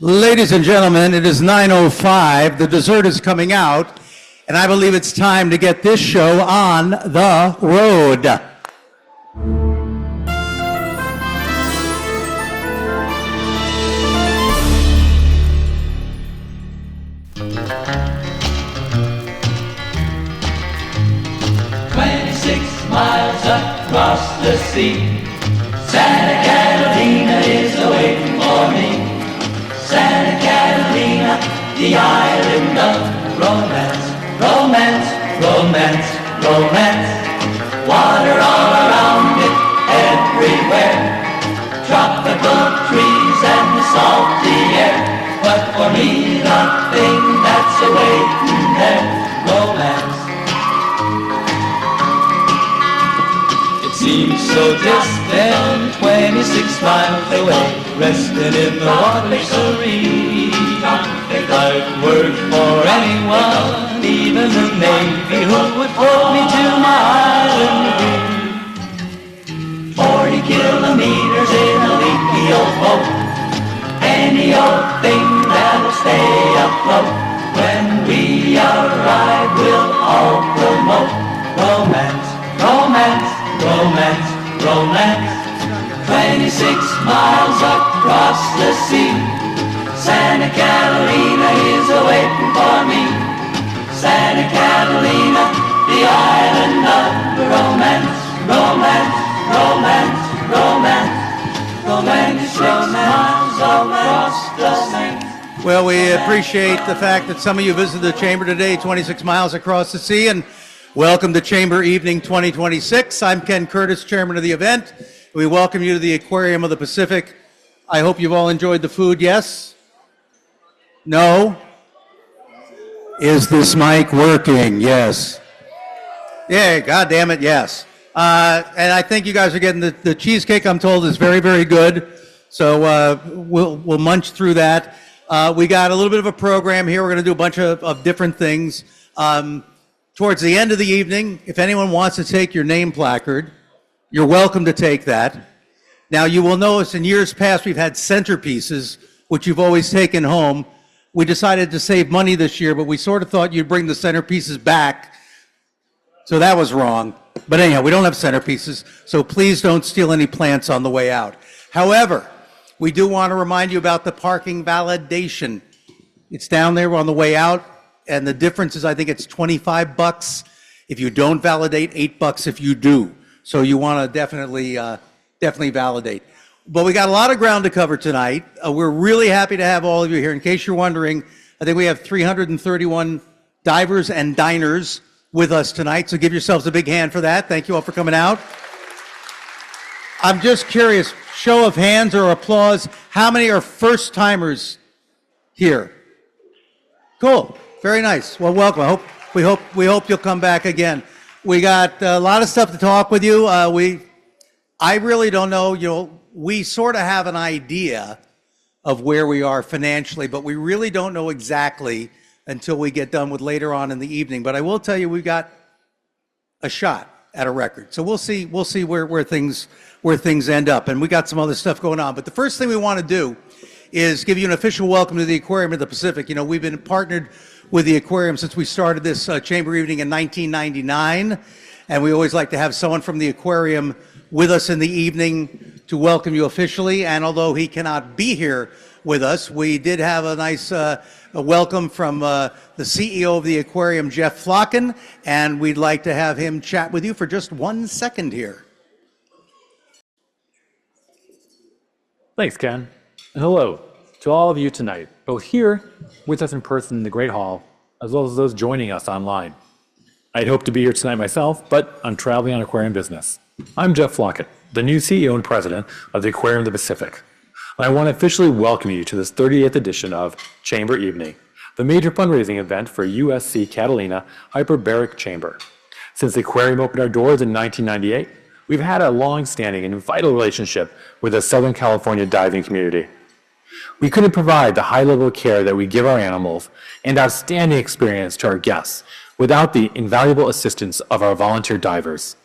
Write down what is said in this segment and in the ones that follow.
Ladies and gentlemen, it is 9:05. The dessert is coming out, and I believe it's time to get this show on the road. Miles across the sea, Santa Catalina is waiting for me. Santa Catalina, the island of romance, romance, romance, romance. Water all around it, everywhere. Tropical trees and the salty air. But for me, the thing that's awaiting there, romance. Seems so distant, 26 miles away, resting in the water serene. I'd work for anyone, even the Navy, who would float me to my island dream. 40 kilometers in a leaky old boat, any old thing that'll stay afloat. When we arrive, we'll all promote romance, romance, romance, romance. 26 miles across the sea, Santa Catalina is waiting for me. Santa Catalina, the island of romance, romance, romance, romance, romance. 26 miles across the sea. Well, we appreciate the fact that some of you visited the Chamber today, 26 miles across the sea, and welcome to Chamber Evening 2026. I'm Ken Curtis, chairman of the event. We welcome you to the Aquarium of the Pacific. I hope you've all enjoyed the food. Yes? No? Is this mic working? Yes. Yeah, God damn it, yes. And I think you guys are getting the cheesecake, I'm told, is very, very good. So we'll munch through that. We got a little bit of a program here. We're going to do a bunch of different things. Towards the end of the evening, if anyone wants to take your name placard, you're welcome to take that. Now, you will notice in years past we've had centerpieces, which you've always taken home. We decided to save money this year, but we sort of thought you'd bring the centerpieces back. So that was wrong. But anyhow, we don't have centerpieces, so please don't steal any plants on the way out. However, we do want to remind you about the parking validation. It's down there on the way out. And the difference is, I think it's $25 if you don't validate, $8 if you do. So you want to definitely validate. But we got a lot of ground to cover tonight. We're really happy to have all of you here. In case you're wondering, I think we have 331 divers and diners with us tonight. So give yourselves a big hand for that. Thank you all for coming out. I'm just curious, show of hands or applause, how many are first timers here? Cool. Very nice. Well, welcome. We hope you'll come back again. We got a lot of stuff to talk with you. I really don't know. We sort of have an idea of where we are financially, but we really don't know exactly until we get done with later on in the evening. But I will tell you, we've got a shot at a record. So we'll see where things end up. And we got some other stuff going on. But the first thing we want to do is give you an official welcome to the Aquarium of the Pacific. We've been partnered with the Aquarium since we started this Chamber Evening in 1999, and we always like to have someone from the Aquarium with us in the evening to welcome you officially. And although he cannot be here with us, we did have a nice a welcome from the CEO of the Aquarium, Jeff Flocken, and we'd like to have him chat with you for just 1 second here. Thanks, Ken. And hello to all of you tonight, both here with us in person in the Great Hall, as well as those joining us online. I'd hoped to be here tonight myself, but I'm traveling on aquarium business. I'm Jeff Flocken, the new CEO and president of the Aquarium of the Pacific. And I want to officially welcome you to this 38th edition of Chamber Evening, the major fundraising event for USC Catalina Hyperbaric Chamber. Since the aquarium opened our doors in 1998, we've had a long-standing and vital relationship with the Southern California diving community. We couldn't provide the high level of care that we give our animals and outstanding experience to our guests without the invaluable assistance of our volunteer divers.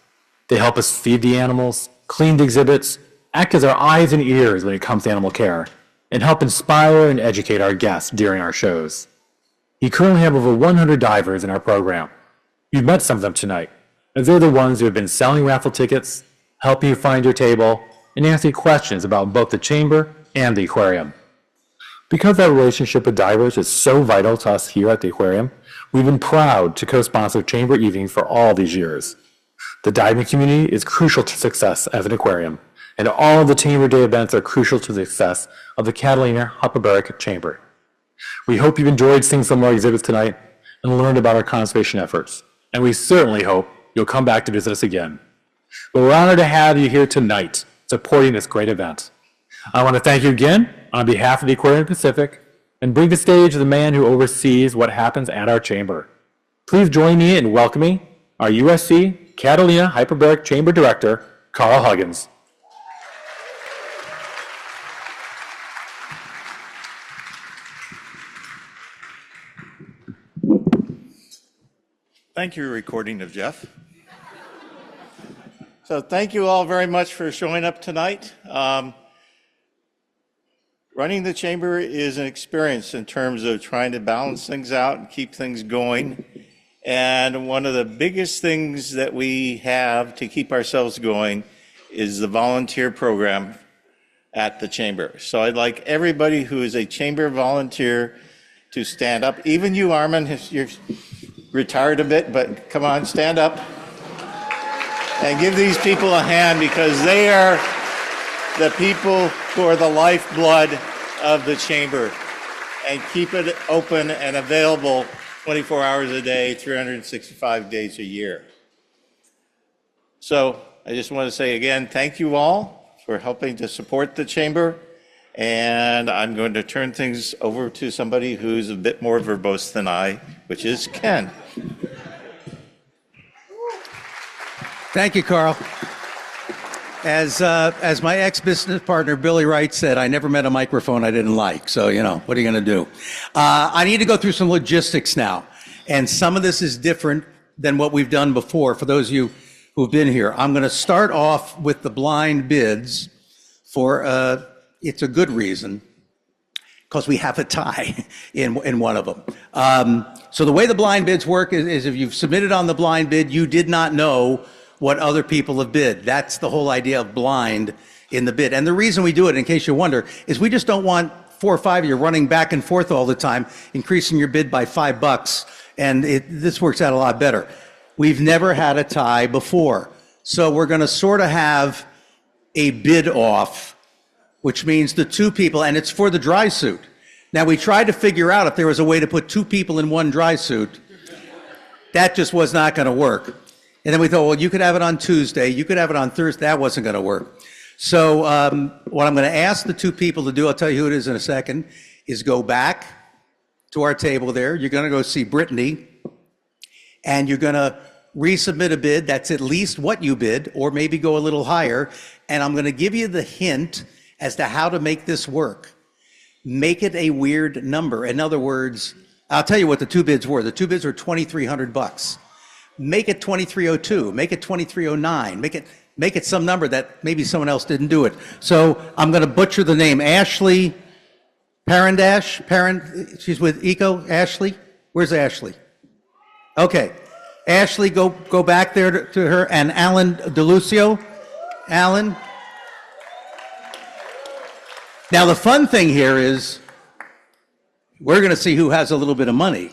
They help us feed the animals, clean the exhibits, act as our eyes and ears when it comes to animal care. and help inspire and educate our guests during our shows. We currently have over 100 divers in our program. You've met some of them tonight, as they're the ones who have been selling raffle tickets, helping you find your table, and answering questions about both the chamber and the aquarium. Because that relationship with divers is so vital to us here at the aquarium, we've been proud to co-sponsor Chamber Evenings for all these years. The diving community is crucial to success as an aquarium, and all of the Chamber Day events are crucial to the success of the Catalina Hyperbaric Chamber. We hope you've enjoyed seeing some of our exhibits tonight and learned about our conservation efforts, and we certainly hope you'll come back to visit us again. But we're honored to have you here tonight supporting this great event. I want to thank you again on behalf of the Aquarium Pacific and bring to stage the man who oversees what happens at our chamber. Please join me in welcoming our USC Catalina Hyperbaric Chamber Director, Carl Huggins. Thank you, recording of Jeff. So thank you all very much for showing up tonight. Running the chamber is an experience in terms of trying to balance things out and keep things going. And one of the biggest things that we have to keep ourselves going is the volunteer program at the chamber. So I'd like everybody who is a chamber volunteer to stand up. Even you, Armin, if you're retired a bit, but come on, stand up. And give these people a hand, because they are the people who are the lifeblood of the chamber, and keep it open and available 24 hours a day, 365 days a year. So I just want to say again, thank you all for helping to support the chamber. And I'm going to turn things over to somebody who's a bit more verbose than I, which is Ken. Thank you, Carl. As my ex-business partner, Billy Wright, said, I never met a microphone I didn't like. So, you know, what are you going to do? I need to go through some logistics now. And some of this is different than what we've done before. For those of you who've been here, I'm going to start off with the blind bids for, it's a good reason, because we have a tie in one of them. So the way the blind bids work is if you've submitted on the blind bid, you did not know what other people have bid. That's the whole idea of blind in the bid. And the reason we do it, in case you wonder, is we just don't want 4 or 5 of you running back and forth all the time, increasing your bid by $5. And this works out a lot better. We've never had a tie before. So we're going to sort of have a bid off, which means the 2 people, and it's for the dry suit. Now, we tried to figure out if there was a way to put 2 people in one dry suit. That just was not going to work. And then we thought, well, you could have it on Tuesday, you could have it on Thursday. That wasn't going to work. So what I'm going to ask the 2 people to do, I'll tell you who it is in a second, is go back to our table there. You're going to go see Brittany, and you're going to resubmit a bid that's at least what you bid, or maybe go a little higher. And I'm going to give you the hint as to how to make this work. Make it a weird number. In other words, I'll tell you what the 2 bids were. The 2 bids were $2,300. Make it 2302, make it 2309, make it some number that maybe someone else didn't do it. So I'm going to butcher the name. Ashley Parendash, she's with Eco. Ashley, where's Ashley? Okay, Ashley, go back there to her. And Alan DeLucio. Alan. Now the fun thing here is we're going to see who has a little bit of money.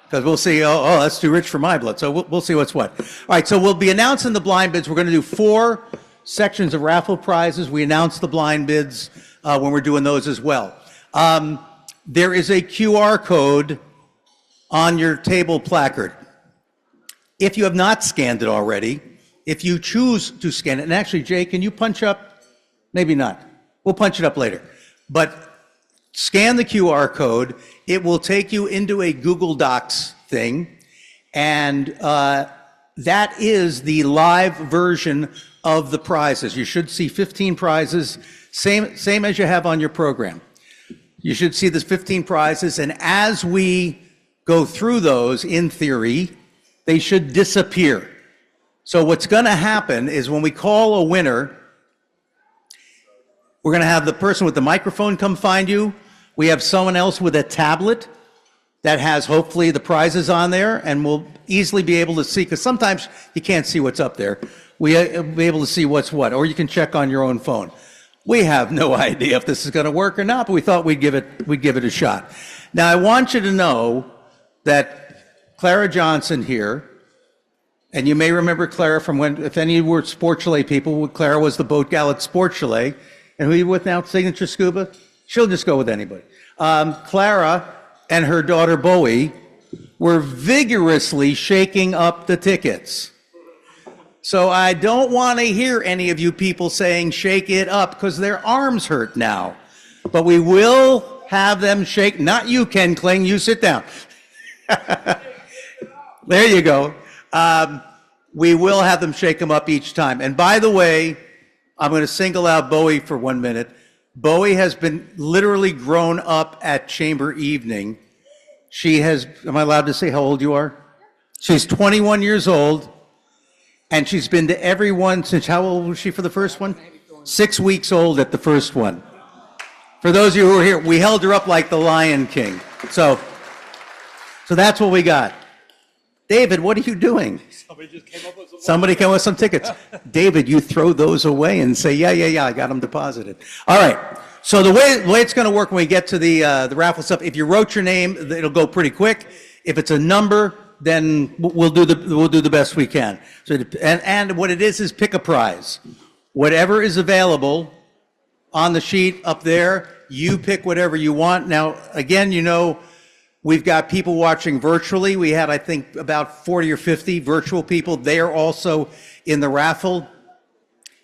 Because we'll see, oh, that's too rich for my blood. So we'll see what's what. All right, so we'll be announcing the blind bids. We're going to do 4 sections of raffle prizes. We announce the blind bids when we're doing those as well. There is a QR code on your table placard. If you have not scanned it already, if you choose to scan it, and actually, Jay, can you punch up? Maybe not. We'll punch it up later. But scan the QR code. It will take you into a Google Docs thing, and that is the live version of the prizes. You should see 15 prizes, same as you have on your program. You should see the 15 prizes, and as we go through those, in theory, they should disappear. So what's going to happen is when we call a winner, We're going to have the person with the microphone come find you. We have someone else with a tablet that has hopefully the prizes on there, and we'll easily be able to see, because sometimes you can't see what's up there. We'll be able to see what's what, or you can check on your own phone. We have no idea if this is going to work or not, but we thought we'd give it a shot. Now, I want you to know that Clara Johnson here, and you may remember Clara from when, if any of you were Sport Chalet people, Clara was the boat gal at Sport Chalet. And who are you with now, Signature Scuba? She'll just go with anybody. Clara and her daughter Bowie were vigorously shaking up the tickets. So I don't want to hear any of you people saying shake it up, because their arms hurt now. But we will have them shake, not you, Ken Kling, you sit down. There you go. We will have them shake them up each time. And by the way, I'm going to single out Bowie for 1 minute. Bowie has been literally grown up at Chamber Evening. She has, am I allowed to say how old you are? She's 21 years old, and she's been to every one since, how old was she for the first one? 6 weeks old at the first one. For those of you who are here, we held her up like the Lion King. So that's what we got. David, what are you doing? Somebody came up with some tickets. David, you throw those away and say, yeah, I got them deposited. All right. So the way it's going to work when we get to the raffle stuff, if you wrote your name, it'll go pretty quick. If it's a number, then we'll do the best we can. So and what it is pick a prize. Whatever is available on the sheet up there, you pick whatever you want. Now, again, you know, we've got people watching virtually. We had, I think, about 40 or 50 virtual people. They are also in the raffle.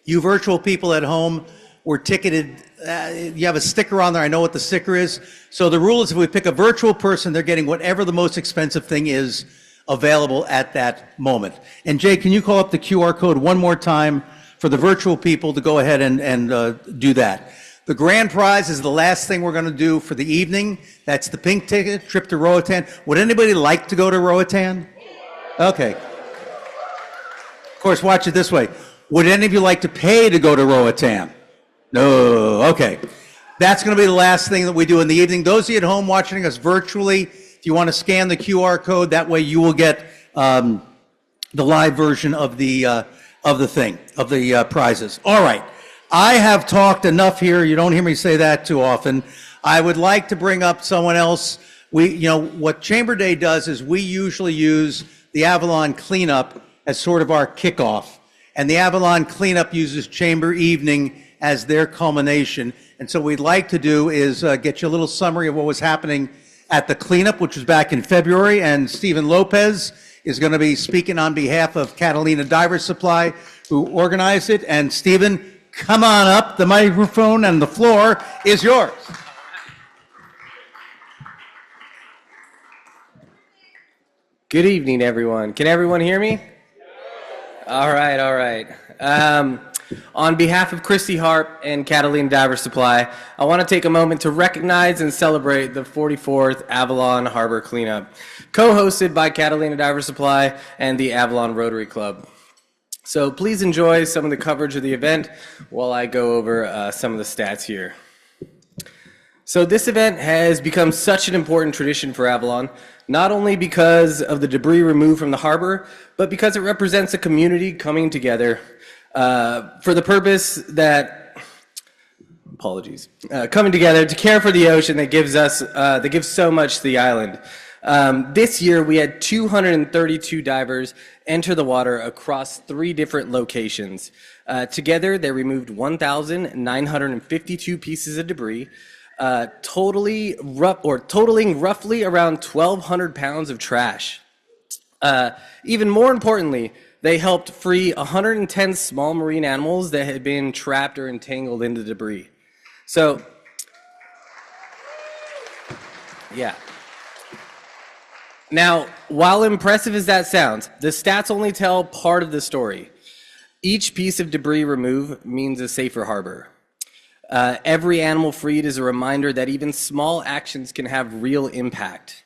You virtual people at home were ticketed. You have a sticker on there. I know what the sticker is. So the rule is if we pick a virtual person, they're getting whatever the most expensive thing is available at that moment. And Jay, can you call up the QR code one more time for the virtual people to go ahead and do that? The grand prize is the last thing we're going to do for the evening. That's the pink ticket, trip to Roatan. Would anybody like to go to Roatan? Okay. Of course, watch it this way. Would any of you like to pay to go to Roatan? No. Okay. That's going to be the last thing that we do in the evening. Those of you at home watching us virtually, if you want to scan the QR code, that way you will get the live version of the prizes. All right. I have talked enough here. You don't hear me say that too often. I would like to bring up someone else. What Chamber Day does is we usually use the Avalon Cleanup as sort of our kickoff. And the Avalon Cleanup uses Chamber Evening as their culmination. And so what we'd like to do is get you a little summary of what was happening at the cleanup, which was back in February. And Stephen Lopez is going to be speaking on behalf of Catalina Diver Supply, who organized it. And Stephen, come on up. The microphone and the floor is yours. Good evening, everyone. Can everyone hear me? All right, all right. On behalf of Christy Harp and Catalina Diver Supply, I want to take a moment to recognize and celebrate the 44th Avalon Harbor Cleanup, co-hosted by Catalina Diver Supply and the Avalon Rotary Club. So please enjoy some of the coverage of the event while I go over some of the stats here. So this event has become such an important tradition for Avalon, not only because of the debris removed from the harbor, but because it represents a community coming together for the purpose that, coming together to care for the ocean that gives so much to the island. This year we had 232 divers enter the water across 3 different locations. Together they removed 1,952 pieces of debris, totaling roughly around 1,200 pounds of trash. Even more importantly, they helped free 110 small marine animals that had been trapped or entangled in the debris. So, yeah. Now, while impressive as that sounds, the stats only tell part of the story. Each piece of debris removed means a safer harbor. Every animal freed is a reminder that even small actions can have real impact.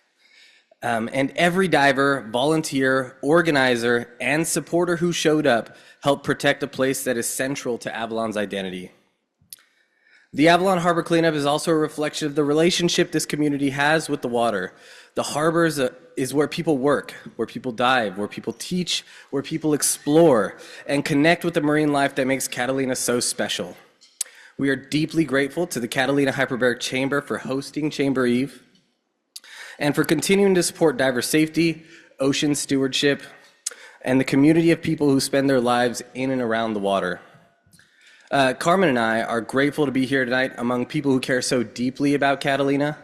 And every diver, volunteer, organizer, and supporter who showed up helped protect a place that is central to Avalon's identity. The Avalon Harbor cleanup is also a reflection of the relationship this community has with the water. The harbor is where people work, where people dive, where people teach, where people explore, and connect with the marine life that makes Catalina so special. We are deeply grateful to the Catalina Hyperbaric Chamber for hosting Chamber Eve and for continuing to support diver safety, ocean stewardship, and the community of people who spend their lives in and around the water. Carmen and I are grateful to be here tonight among people who care so deeply about Catalina.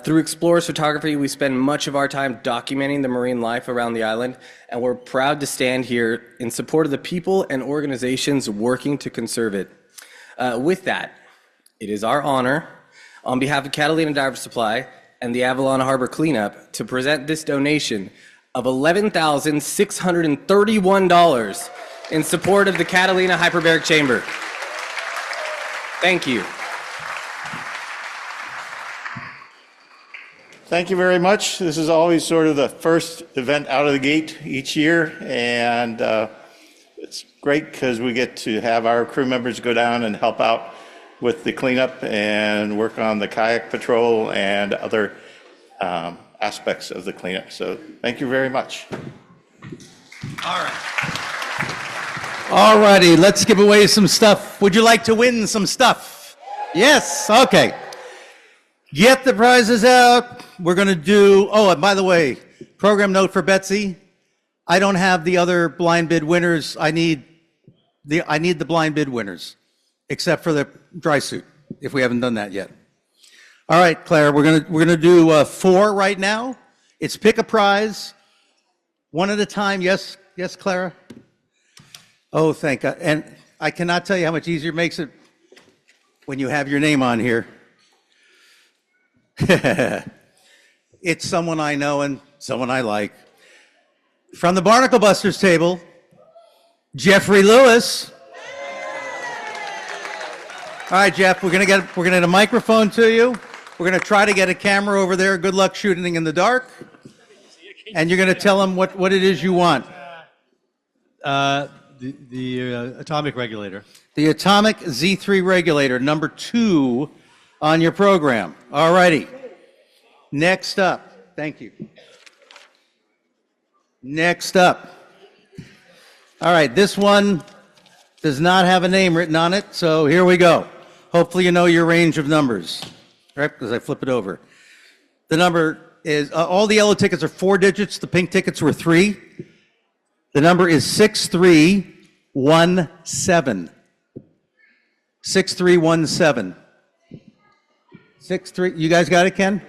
Through Explorers Photography, we spend much of our time documenting the marine life around the island, and we're proud to stand here in support of the people and organizations working to conserve it. With that, it is our honor, on behalf of Catalina Diver Supply and the Avalon Harbor Cleanup, to present this donation of $11,631 in support of the Catalina Hyperbaric Chamber. Thank you. Thank you very much. This is always sort of the first event out of the gate each year, and it's great because we get to have our crew members go down and help out with the cleanup and work on the kayak patrol and other aspects of the cleanup. So thank you very much. All righty, let's give away some stuff. Would you like to win some stuff? Yes, okay. Get the prizes out. We're going to do, oh, and by the way, program note for Betsy. I don't have the other blind bid winners. I need the blind bid winners, except for the dry suit, if we haven't done that yet. All right, Claire, we're gonna do 4 right now. It's pick a prize, one at a time. Yes, Clara? Oh, thank God. And I cannot tell you how much easier it makes it when you have your name on here. It's someone I know and someone I like. From the Barnacle Busters table, Jeffrey Lewis. All right, Jeff, we're gonna get a microphone to you. We're gonna try to get a camera over there. Good luck shooting in the dark. And you're gonna tell them what it is you want. The atomic regulator. The Atomic Z3 regulator, number 2 on your program. All righty. Next up, thank you. Next up. All right, this one does not have a name written on it, so here we go. Hopefully you know your range of numbers, right? Because I flip it over. The number is, all the yellow tickets are 4 digits, the pink tickets were 3. The number is 6317. 6317. 63, you guys got it, Ken?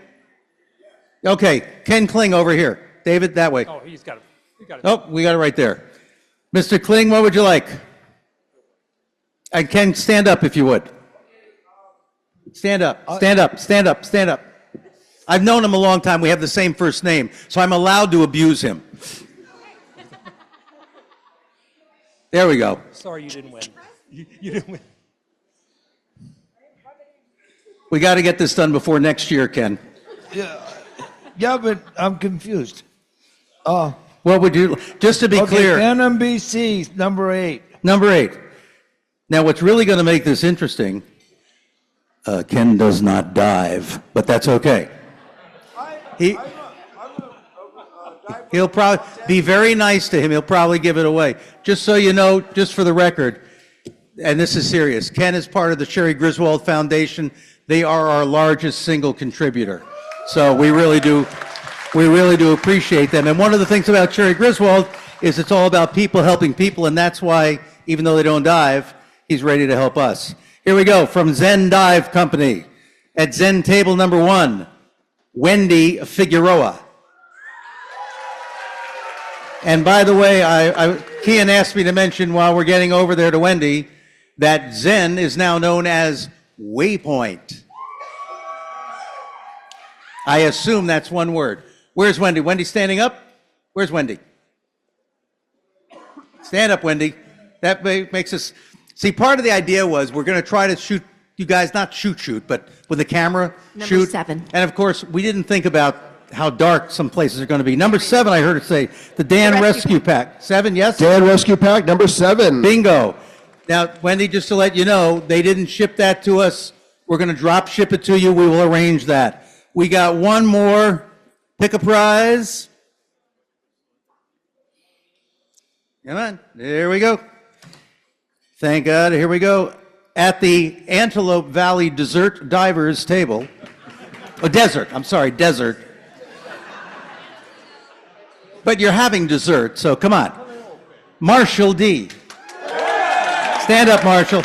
Okay, Ken Kling over here. David, that way. Oh, he's got it. You got it. Oh, we got it right there. Mr. Kling, what would you like? And Ken, stand up if you would. Stand up, stand up, stand up, stand up. I've known him a long time. We have the same first name, so I'm allowed to abuse him. There we go. Sorry you didn't win. You didn't win. We got to get this done before next year, Ken. Yeah, but I'm confused. What would you, just to be clear. NMBC, number 8. Number 8. Now, what's really going to make this interesting, Ken does not dive, but that's okay. He'll probably be very nice to him. He'll probably give it away. Just so you know, just for the record, and this is serious, Ken is part of the Sherry Griswold Foundation. They are our largest single contributor. So we really do appreciate them. And one of the things about Sherry Griswold is it's all about people helping people, and that's why, even though they don't dive, he's ready to help us. Here we go, from Zen Dive Company. At Zen table number 1, Wendy Figueroa. And by the way, Kian asked me to mention while we're getting over there to Wendy that Zen is now known as Waypoint. I assume that's one word. Where's Wendy? Wendy standing up? Where's Wendy? Stand up, Wendy. That makes us... See, part of the idea was we're going to try to shoot, you guys, not shoot, but with a camera, shoot. Number 7. And of course, we didn't think about how dark some places are going to be. Number 7, I heard it say, the Dan Rescue Pack. 7, yes? Dan Rescue Pack, number 7. Bingo. Now, Wendy, just to let you know, they didn't ship that to us We're going to drop ship it to you. We will arrange that. We got one more. Pick a prize. Come on. There we go. Thank God. Here we go. At the Antelope Valley Dessert Divers table. Oh, desert. I'm sorry, desert. But you're having dessert, so come on. Marshall D. Stand up, Marshall.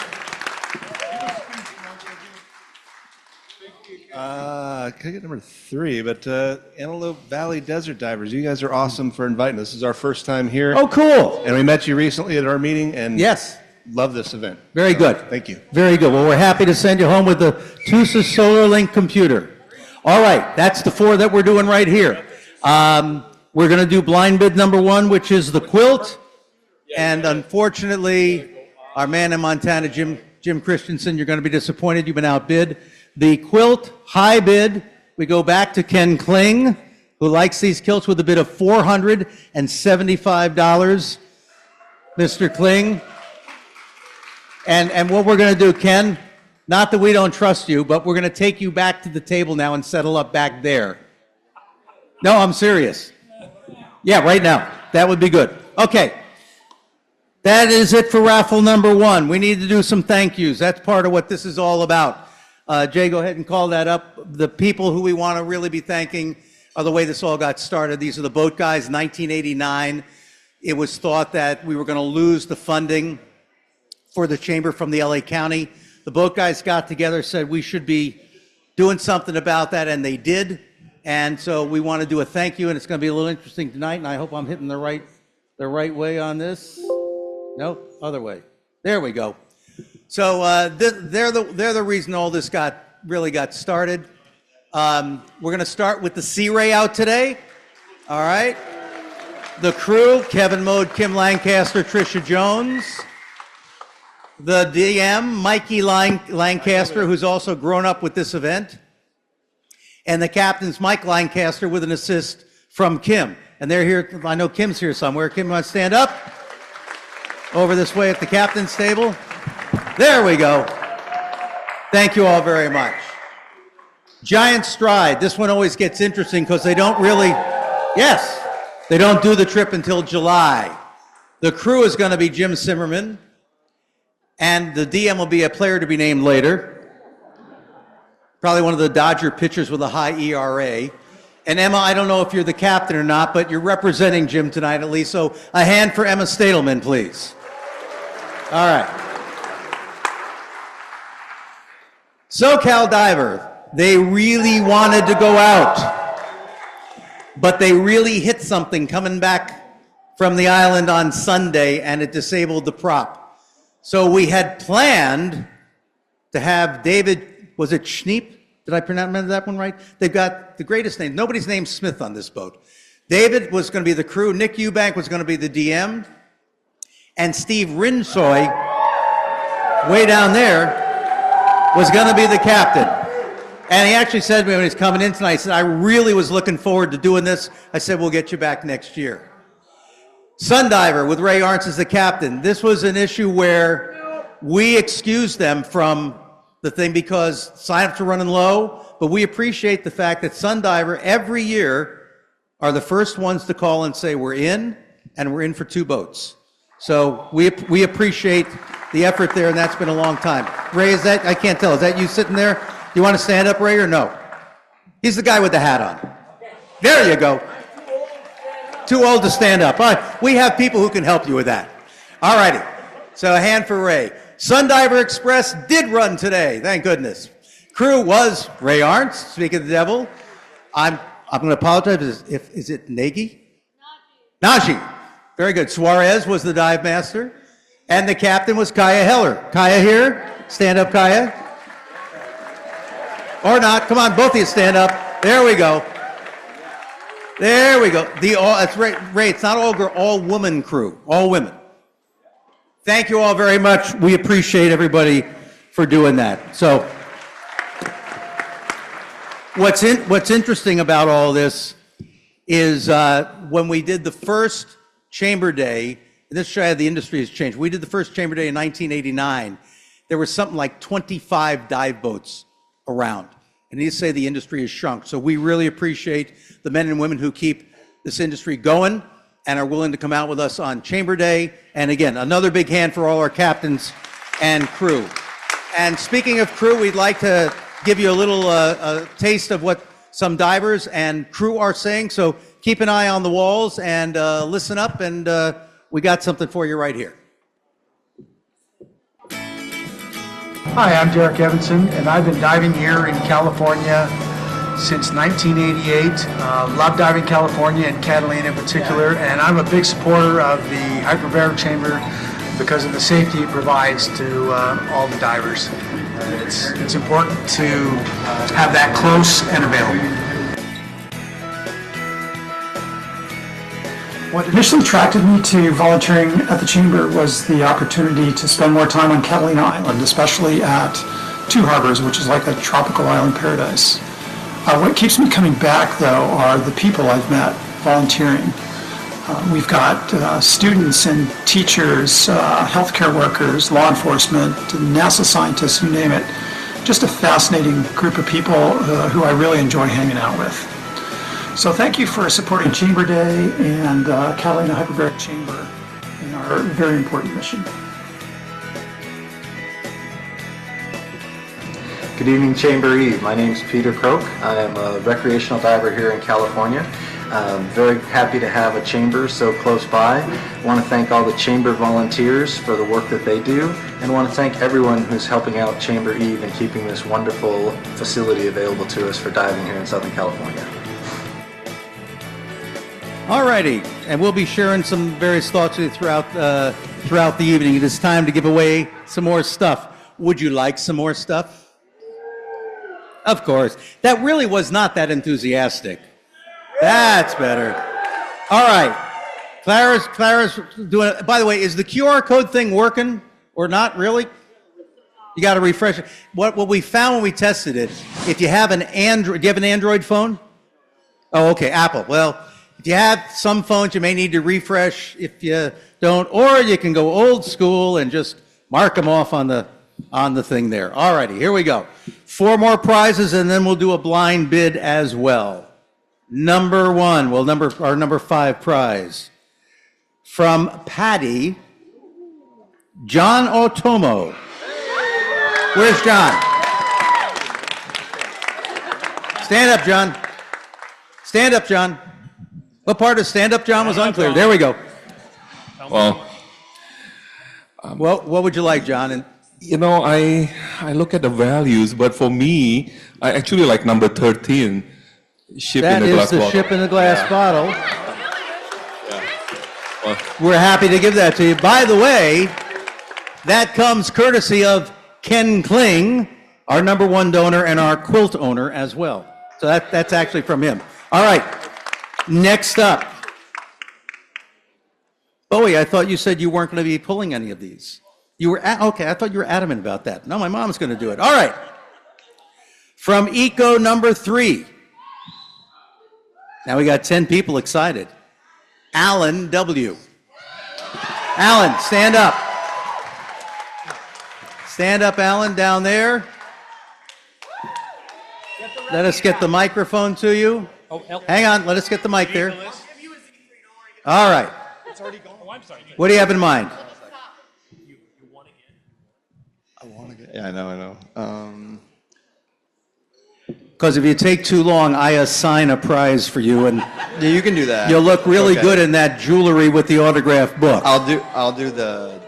Could I get number 3? But Antelope Valley Desert Divers, you guys are awesome for inviting us. This is our first time here. Oh, cool. And we met you recently at our meeting, and Yes. love this event. Very good. Thank you. Very good. Well, we're happy to send you home with the TUSA SolarLink computer. All right, that's the 4 that we're doing right here. We're going to do blind bid number 1, which is the quilt. And unfortunately, our man in Montana, Jim Christensen, you're going to be disappointed. You've been outbid. The quilt high bid, we go back to Ken Kling, who likes these quilts, with a bid of $475. Mr. Kling. And what we're going to do, Ken, not that we don't trust you, but we're going to take you back to the table now and settle up back there. No, I'm serious. Yeah, right now. That would be good. Okay. That is it for raffle number 1. We need to do some thank yous. That's part of what this is all about. Jay, go ahead and call that up. The people who we want to really be thanking are the way this all got started. These are the boat guys, 1989. It was thought that we were going to lose the funding for the chamber from the LA County. The boat guys got together, said we should be doing something about that, and they did. And so we want to do a thank you, and it's going to be a little interesting tonight, and I hope I'm hitting the right way on this. Nope, other way. There we go. So they're the reason all this really got started. We're going to start with the Sea Ray out today. All right. The crew, Kevin Mode, Kim Lancaster, Tricia Jones. The DM, Mikey Lancaster, who's also grown up with this event. And the captains, Mike Lancaster, with an assist from Kim. And they're here. I know Kim's here somewhere. Kim, you want to stand up? Over this way at the captain's table. There we go. Thank you all very much. Giant Stride. This one always gets interesting because they don't really, yes, they don't do the trip until July. The crew is going to be Jim Zimmerman, and the DM will be a player to be named later. Probably one of the Dodger pitchers with a high ERA. And Emma, I don't know if you're the captain or not, but you're representing Jim tonight at least, so a hand for Emma Stadelman, please. All right. SoCal Diver, they really wanted to go out, but they really hit something coming back from the island on Sunday, and it disabled the prop. So we had planned to have David, was it Schneep? Did I pronounce that one right? They've got the greatest name. Nobody's named Smith on this boat. David was going to be the crew. Nick Eubank was going to be the DM. And Steve Rinsoy, way down there, was going to be the captain. And he actually said to me when he's coming in tonight, he said, I really was looking forward to doing this. I said, we'll get you back next year. Sundiver with Ray Arntz as the captain. This was an issue where we excused them from the thing because sign-ups are running low, but we appreciate the fact that Sundiver every year are the first ones to call and say we're in, and we're in for 2 boats. So we appreciate the effort there, and that's been a long time. Ray, is that, I can't tell, is that you sitting there? Do you want to stand up, Ray, or no? He's the guy with the hat on. There you go. Too old to stand up. All right, we have people who can help you with that. All righty. So a hand for Ray. Sundiver Express did run today, thank goodness. Crew was Ray Arntz, speak of the devil. I'm going to apologize. Is it Nagy? Najee. Very good. Suarez was the dive master. And the captain was Kaya Heller. Kaya here? Stand up, Kaya. Or not. Come on, both of you stand up. There we go. There we go. That's right, Ray, it's not all girl, all woman crew. All women. Thank you all very much. We appreciate everybody for doing that. So, what's interesting about all this is when we did the first Chamber Day, and this shows how the industry has changed. We did the first Chamber Day in 1989. There was something like 25 dive boats around. And need to say the industry has shrunk. So we really appreciate the men and women who keep this industry going and are willing to come out with us on Chamber Day. And again, another big hand for all our captains and crew. And speaking of crew, we'd like to give you a little taste of what some divers and crew are saying. So keep an eye on the walls and listen up, and we got something for you right here. Hi, I'm Derek Evanson, and I've been diving here in California since 1988. Love diving California and Catalina in particular, and I'm a big supporter of the hyperbaric chamber because of the safety it provides to all the divers. It's important to have that close and available. What initially attracted me to volunteering at the Chamber was the opportunity to spend more time on Catalina Island, especially at Two Harbors, which is like a tropical island paradise. What keeps me coming back, though, are the people I've met volunteering. We've got students and teachers, healthcare workers, law enforcement, NASA scientists, you name it. Just a fascinating group of people who I really enjoy hanging out with. So thank you for supporting Chamber Day and Catalina Hyperbaric Chamber in our very important mission. Good evening, Chamber Eve. My name is Peter Croak. I am a recreational diver here in California. I'm very happy to have a chamber so close by. I want to thank all the chamber volunteers for the work that they do, and want to thank everyone who's helping out Chamber Eve and keeping this wonderful facility available to us for diving here in Southern California. All righty, and we'll be sharing some various thoughts with you throughout the evening. It is time to give away some more stuff. Would you like some more stuff? Of course. That really was not that enthusiastic. That's better. All right. Clara's doing it. By the way, is the QR code thing working or not really? You got to refresh it. What we found when we tested it, if you have an Android, do you have an Android phone? Oh, okay, Apple. Well, if you have some phones, you may need to refresh. If you don't, or you can go old school and just mark them off on the thing there. All righty, here we go. 4 more prizes, and then we'll do a blind bid as well. Number 1, well, our number 5 prize from Patty, John Otomo. Where's John? Stand up, John. Stand up, John. What part of stand up, John, was unclear? There we go. Well, What would you like, John? And you know, I look at the values, but for me, I actually like number 13, ship in that a is glass the bottle. ship in the glass bottle. Well, We're happy to give that to you. By the way, that comes courtesy of Ken Kling, our number 1 donor and our quilt owner as well. So that's actually from him. All right. Next up. Bowie, I thought you said you weren't going to be pulling any of these. You were okay, I thought you were adamant about that. No, my mom's going to do it. All right. From Eco number 3. Now we got 10 people excited. Alan W. Alan, stand up. Stand up, Alan, down there. Let us get the microphone to you. Hang on, let us get the mic there. All right. What do you have in mind? Yeah, I know. Because if you take too long, I assign a prize for you, and Yeah, you can do that. you'll look really Okay. good in that jewelry with the autographed book. I'll do the.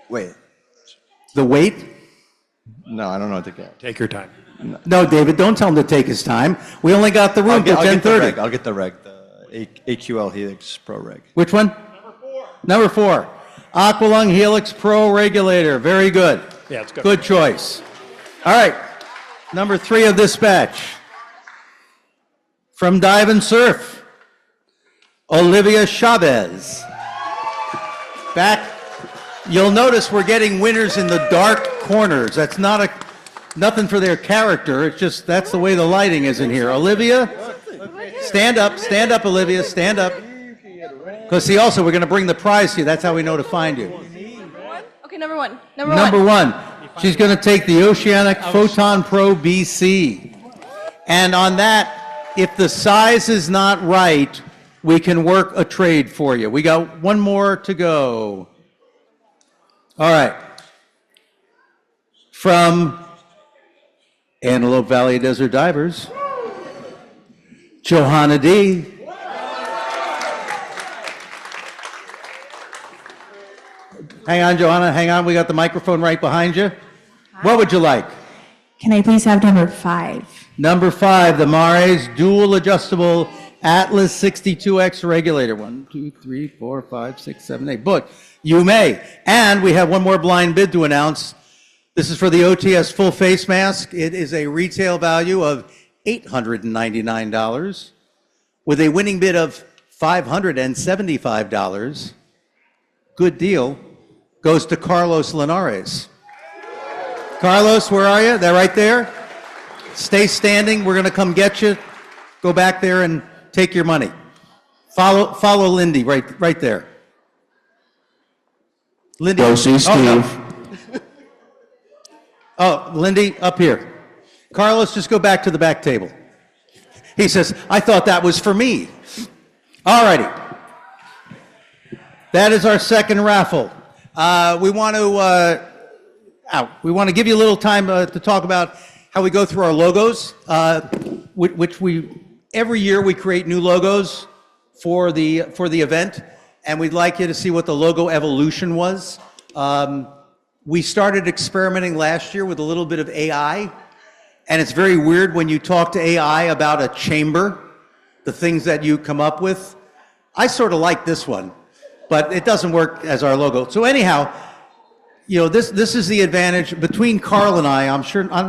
Wait. The weight? No, I don't know what to get. Take your time. No, David, don't tell him to take his time. We only got the room till I'll get the 10:30. reg. I'll get the reg. The AQL Helix Pro Reg. Which one? Number 4. Aqualung Helix Pro Regulator. Very good. Yeah, it's good. Good choice. All right. Number 3 of this batch. From Dive and Surf, Olivia Chavez. Back. You'll notice we're getting winners in the dark corners. That's nothing for their character. It's just that's the way the lighting is in here. Olivia, stand up, Olivia, stand up. Because see, also we're going to bring the prize to you. That's how we know to find you. Okay, number 1. Number 1. She's going to take the Oceanic Photon Pro BC. And on that, if the size is not right, we can work a trade for you. We got one more to go. All right. From Antelope Valley Desert Divers, Johanna D. Hang on, Johanna, hang on. We got the microphone right behind you. What would you like? Can I please have number 5? Number 5, the Mares Dual Adjustable Atlas 62X Regulator. 1, 2, 3, 4, 5, 6, 7, 8. But you may. And we have one more blind bid to announce. This is for the OTS full face mask. It is a retail value of $899 with a winning bid of $575. Good deal. Goes to Carlos Linares. Carlos, where are you? They're right there. Stay standing. We're going to come get you. Go back there and take your money. Follow Lindy right there. Lindy. Go see Steve. No. Oh, Lindy, up here. Carlos, just go back to the back table. He says, I thought that was for me. All righty. That is our second raffle. We want to give you a little time to talk about how we go through our logos, which every year we create new logos for the event, and we'd like you to see what the logo evolution was. We started experimenting last year with a little bit of AI, and it's very weird when you talk to AI about a chamber, the things that you come up with. I sort of like this one, but it doesn't work as our logo. So anyhow, you know, this is the advantage between Carl and I. I'm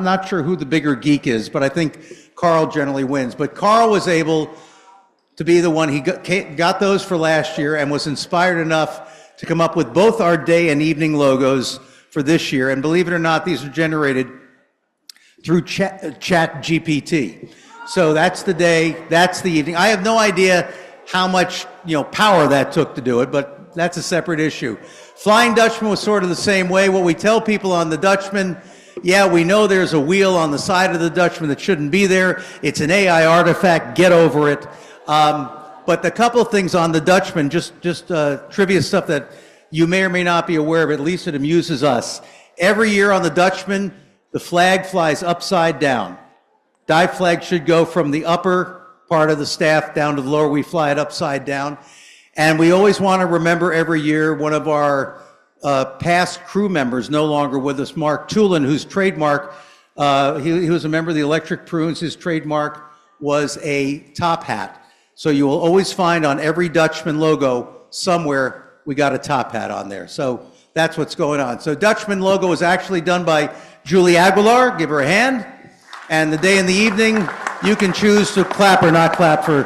not sure who the bigger geek is, but I think Carl generally wins. But Carl was able to be the one, he got those for last year and was inspired enough to come up with both our day and evening logos for this year. And believe it or not, these are generated through ChatGPT. So that's the day, that's the evening. I have no idea how much power that took to do it, but that's a separate issue. Flying Dutchman was sort of the same way. What we tell people on the Dutchman, yeah, we know there's a wheel on the side of the Dutchman that shouldn't be there. It's an AI artifact. Get over it. But the couple of things on the Dutchman, just trivia stuff that you may or may not be aware of, at least it amuses us. Every year on the Dutchman, the flag flies upside down. Dive flag should go from the upper part of the staff down to the lower. We fly it upside down. And we always want to remember every year one of our past crew members, no longer with us, Mark Tulin, whose trademark, he was a member of the Electric Prunes. His trademark was a top hat. So you will always find on every Dutchman logo somewhere we got a top hat on there. So that's what's going on. So Dutchman logo was actually done by Julie Aguilar. Give her a hand. And the day and the evening, you can choose to clap or not clap for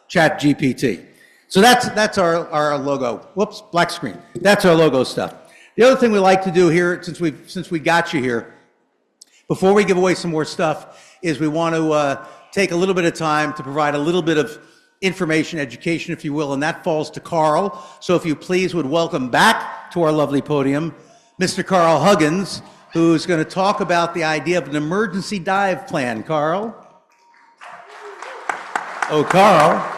ChatGPT. So that's our logo. Whoops, black screen. That's our logo stuff. The other thing we like to do here, since we got you here, before we give away some more stuff, is we want to take a little bit of time to provide a little bit of information, education, if you will, and that falls to Carl. So if you please would welcome back to our lovely podium, Mr. Carl Huggins, who's going to talk about the idea of an emergency dive plan. Carl? Oh, Carl.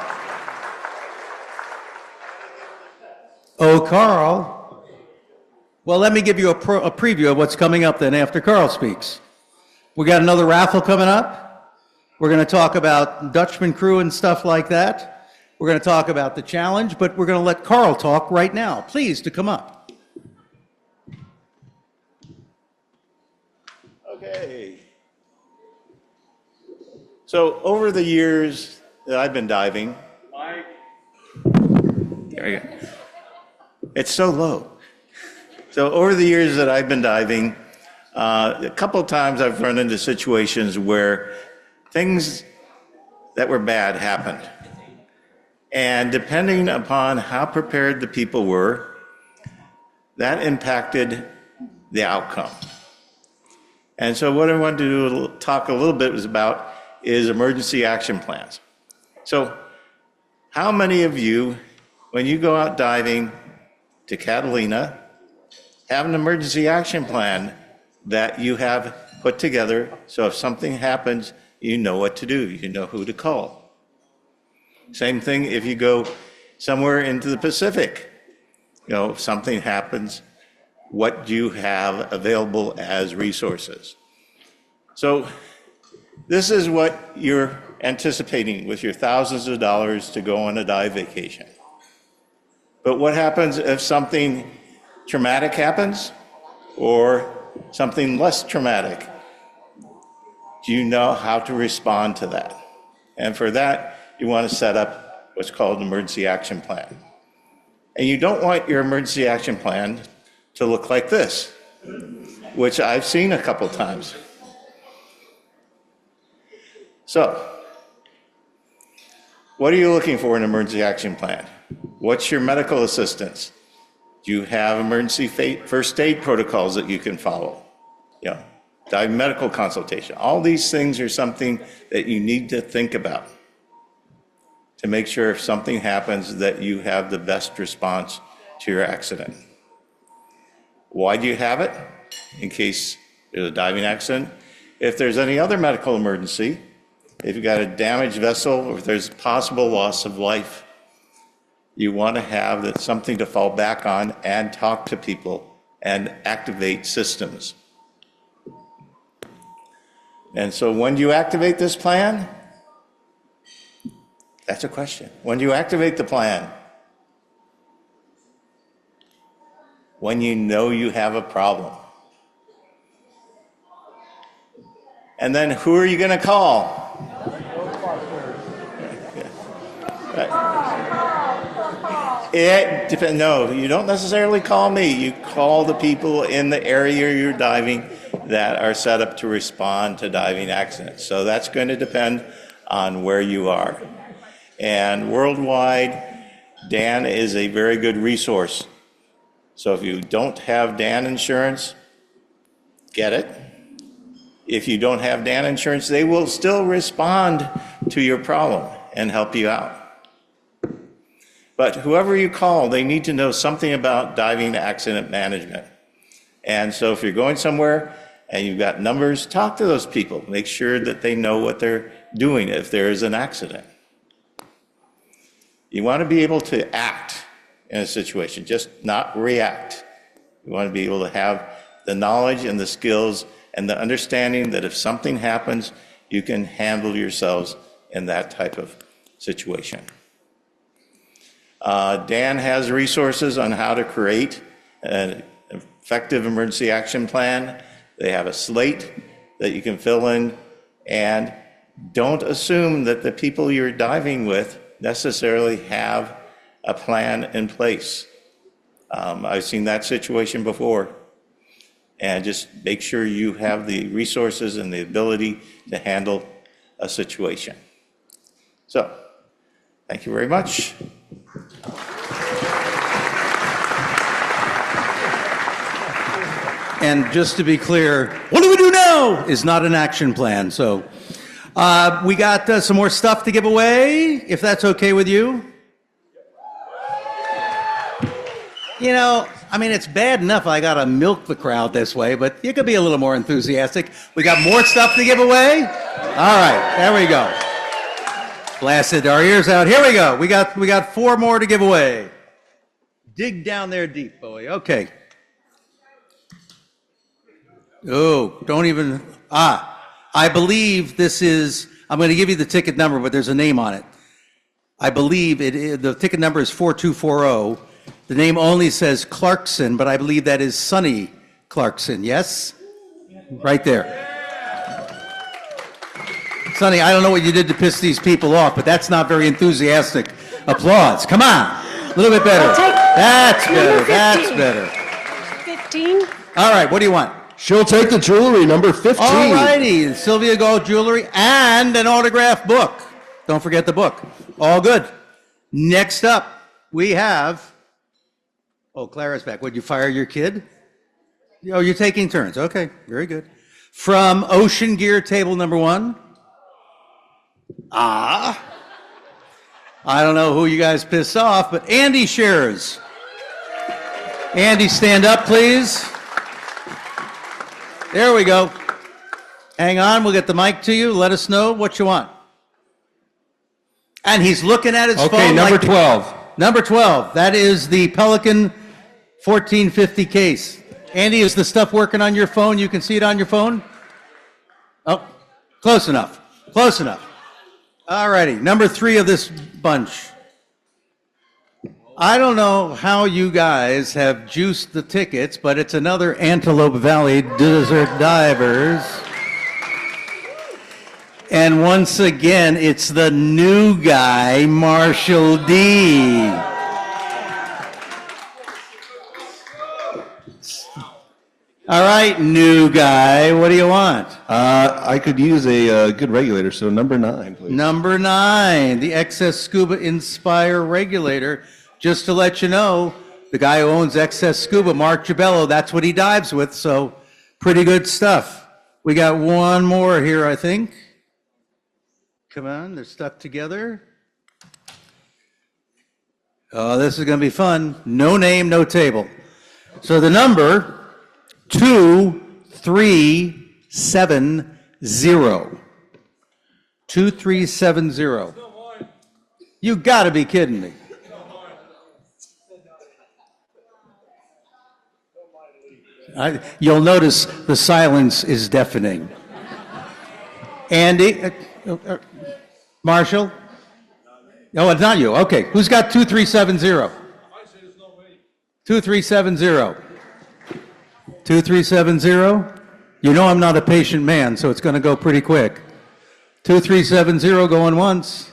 Oh, Carl. Well, let me give you a preview of what's coming up then after Carl speaks. We got another raffle coming up. We're going to talk about Dutchman crew and stuff like that. We're going to talk about the challenge, but we're going to let Carl talk right now. Please, to come up. Okay. So over the years that I've been diving, there we go. It's so low. So over the years that I've been diving, a couple of times I've run into situations where things that were bad happened. And depending upon how prepared the people were, that impacted the outcome. And so what I wanted to talk a little bit about is emergency action plans. So how many of you, when you go out diving to Catalina have an emergency action plan that you have put together, so if something happens, you know what to do, you know who to call. Same thing if you go somewhere into the Pacific. If something happens, what do you have available as resources? So this is what you're anticipating with your thousands of dollars to go on a dive vacation. But what happens if something traumatic happens or something less traumatic? Do you know how to respond to that? And for that, you want to set up what's called an emergency action plan. And you don't want your emergency action plan to look like this, which I've seen a couple times. So, what are you looking for in an emergency action plan? What's your medical assistance? Do you have emergency first aid protocols that you can follow? Dive medical consultation. All these things are something that you need to think about to make sure if something happens that you have the best response to your accident. Why do you have it? In case there's a diving accident. If there's any other medical emergency, if you've got a damaged vessel or if there's possible loss of life, you want to have something to fall back on and talk to people and activate systems. And so when do you activate this plan? That's a question. When do you activate the plan? When you know you have a problem. And then who are you going to call? It depends. No, you don't necessarily call me. You call the people in the area you're diving that are set up to respond to diving accidents. So that's going to depend on where you are. And worldwide, DAN is a very good resource. So if you don't have DAN insurance, get it. If you don't have DAN insurance, they will still respond to your problem and help you out. But whoever you call, they need to know something about diving accident management. And so if you're going somewhere and you've got numbers, talk to those people. Make sure that they know what they're doing if there is an accident. You want to be able to act in a situation, just not react. You want to be able to have the knowledge and the skills and the understanding that if something happens, you can handle yourselves in that type of situation. DAN has resources on how to create an effective emergency action plan. They have a slate that you can fill in, and don't assume that the people you're diving with necessarily have a plan in place. I've seen that situation before, and just make sure you have the resources and the ability to handle a situation. So, thank you very much. And just to be clear, what do we do now is not an action plan. So we got some more stuff to give away, if that's okay with you. It's bad enough I got to milk the crowd this way, but you could be a little more enthusiastic. We got more stuff to give away. All right, there we go. Blasted our ears out. Here we go. We got 4 more to give away. Dig down there deep, boy. Okay. Oh, don't even, I believe this is, I'm going to give you the ticket number, but there's a name on it. I believe the ticket number is 4240. The name only says Clarkson, but I believe that is Sonny Clarkson, yes? Right there. Sonny, I don't know what you did to piss these people off, but that's not very enthusiastic applause. Come on, a little bit better. That's better, that's better. 15. All right, what do you want? She'll take the jewelry, number 15. All righty, Sylvia Gold jewelry and an autographed book. Don't forget the book. All good. Next up, we have, Clara's back. Would you fire your kid? Oh, you're taking turns. Okay, very good. From Ocean Gear, table number 1. I don't know who you guys pissed off, but Andy Shares. Andy, stand up, please. There we go. Hang on, we'll get the mic to you. Let us know what you want. And he's looking at his phone. Okay, number 12. Number 12. That is the Pelican 1450 case. Andy, is the stuff working on your phone? You can see it on your phone? Oh, close enough. Close enough. All righty. Number 3 of this bunch. I don't know how you guys have juiced the tickets, but it's another Antelope Valley Desert Divers. And once again, it's the new guy, Marshall D. All right, new guy, what do you want? I could use a good regulator, so number 9, please. Number 9, the Excess Scuba Inspire Regulator. Just to let you know, the guy who owns Excess Scuba, Mark Gibello, that's what he dives with, so pretty good stuff. We got one more here, I think. Come on, they're stuck together. Oh, this is going to be fun. No name, no table. So the number 2370. 2370. You got to be kidding me. You'll notice the silence is deafening. Andy, Marshall? Oh, it's not you. Okay, who's got 2370? 2370. 2370? You know I'm not a patient man, so it's going to go pretty quick. 2370 going once.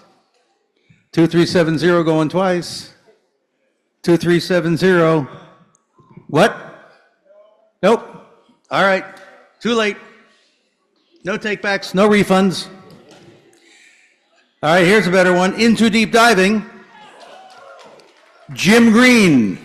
2370 going twice. 2370. What? Nope. All right. Too late. No takebacks, no refunds. All right, here's a better one. Into deep diving. Jim Green.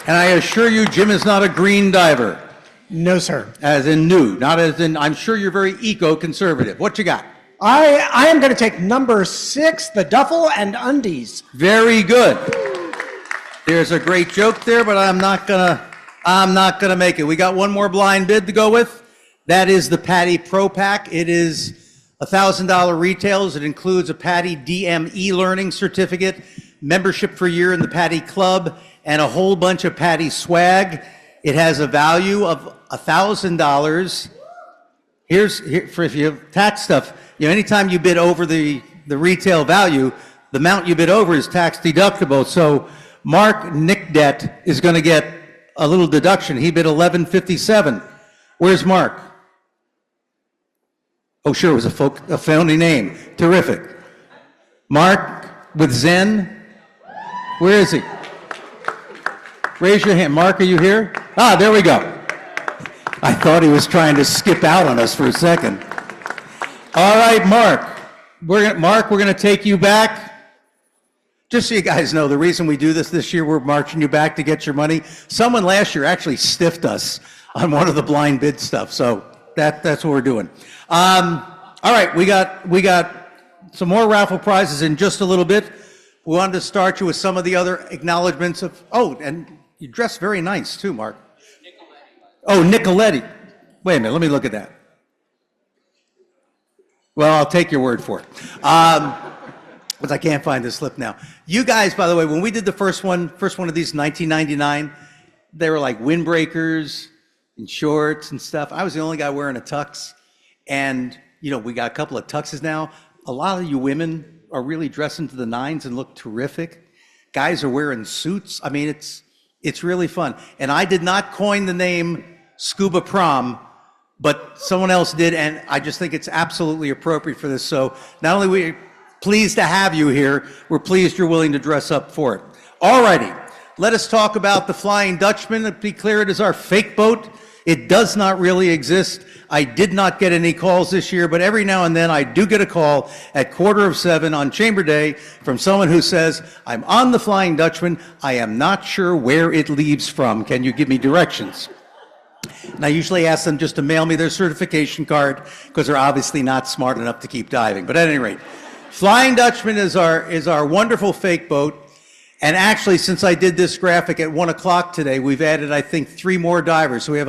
And I assure you, Jim is not a green diver. No, sir. As in new, not as in, I'm sure you're very eco-conservative. What you got? I am going to take number 6, the duffel and undies. Very good. There's a great joke there, but I'm not gonna make it. We got one more blind bid to go with. That is the PADI Pro Pack. It is $1,000 retails. It includes a PADI DME learning certificate, membership for a year in the PADI Club, and a whole bunch of PADI swag. It has a value of $1,000. Here for if you have tax stuff, you know, anytime you bid over the retail value, the amount you bid over is tax deductible. So Mark Nickdet is going to get a little deduction. He bid $1,157. Where's Mark? Oh, sure, it was a phony name. Terrific. Mark with Zen. Where is he? Raise your hand. Mark, are you here? Ah, there we go. I thought he was trying to skip out on us for a second. All right, Mark. We're going to take you back. Just so you guys know, the reason we do this year, we're marching you back to get your money. Someone last year actually stiffed us on one of the blind bid stuff, so that's what we're doing. All right, we got some more raffle prizes in just a little bit. We wanted to start you with some of the other acknowledgments of. Oh, and you dress very nice too, Mark. Oh, Nicoletti. Wait a minute, let me look at that. Well, I'll take your word for it. Because I can't find the slip now. You guys, by the way, when we did the first one of these in 1999, they were like windbreakers and shorts and stuff. I was the only guy wearing a tux. And, you know, we got a couple of tuxes now. A lot of you women are really dressing to the nines and look terrific. Guys are wearing suits. I mean, it's really fun. And I did not coin the name Scuba Prom, but someone else did, and I just think it's absolutely appropriate for this. So not only are we pleased to have you here, we're pleased you're willing to dress up for it. All righty, let us talk about the Flying Dutchman. To be clear, it is our fake boat. It does not really exist. I did not get any calls this year, but every now and then I do get a call at 6:45 on Chamber Day from someone who says, I'm on the Flying Dutchman. I am not sure where it leaves from. Can you give me directions? And I usually ask them just to mail me their certification card because they're obviously not smart enough to keep diving. But at any rate, Flying Dutchman is our wonderful fake boat. And actually, since I did this graphic at 1 o'clock today, we've added, I think, 3 more divers. So we have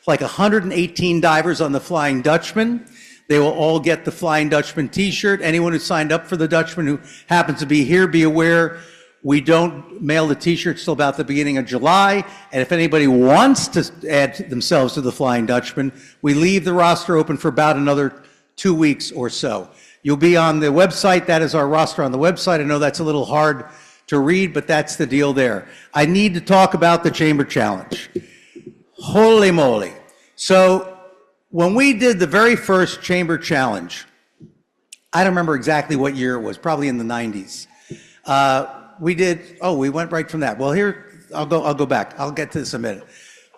like 118 divers on the Flying Dutchman. They will all get the Flying Dutchman t-shirt. Anyone who signed up for the Dutchman who happens to be here, be aware, we don't mail the t-shirts till about the beginning of July. And if anybody wants to add themselves to the Flying Dutchman, we leave the roster open for about another 2 weeks or so. You'll be on the website. That is our roster on the website. I know that's a little hard to read, but that's the deal there. I need to talk about the Chamber Challenge. Holy moly. So when we did the very first Chamber Challenge, I don't remember exactly what year it was, probably in the 90s. We went right from that. Well, here, I'll go back. I'll get to this in a minute.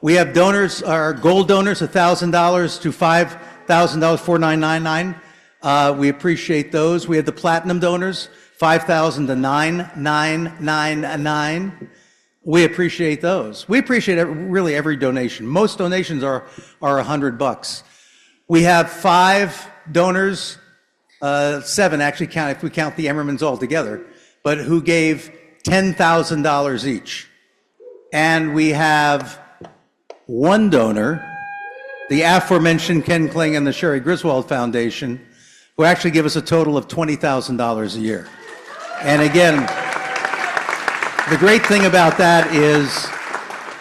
We have donors, our gold donors, $1,000 to $5,000, $4,999. We appreciate those. We have the platinum donors, $5,000 to $9,999. We appreciate those. We appreciate really every donation. Most donations are $100. We have 5 donors, 7 actually count if we count the Emmermans all together, but who gave $10,000 each. And we have 1 donor, the aforementioned Ken Kling and the Sherry Griswold Foundation, who actually give us a total of $20,000 a year. And again, the great thing about that is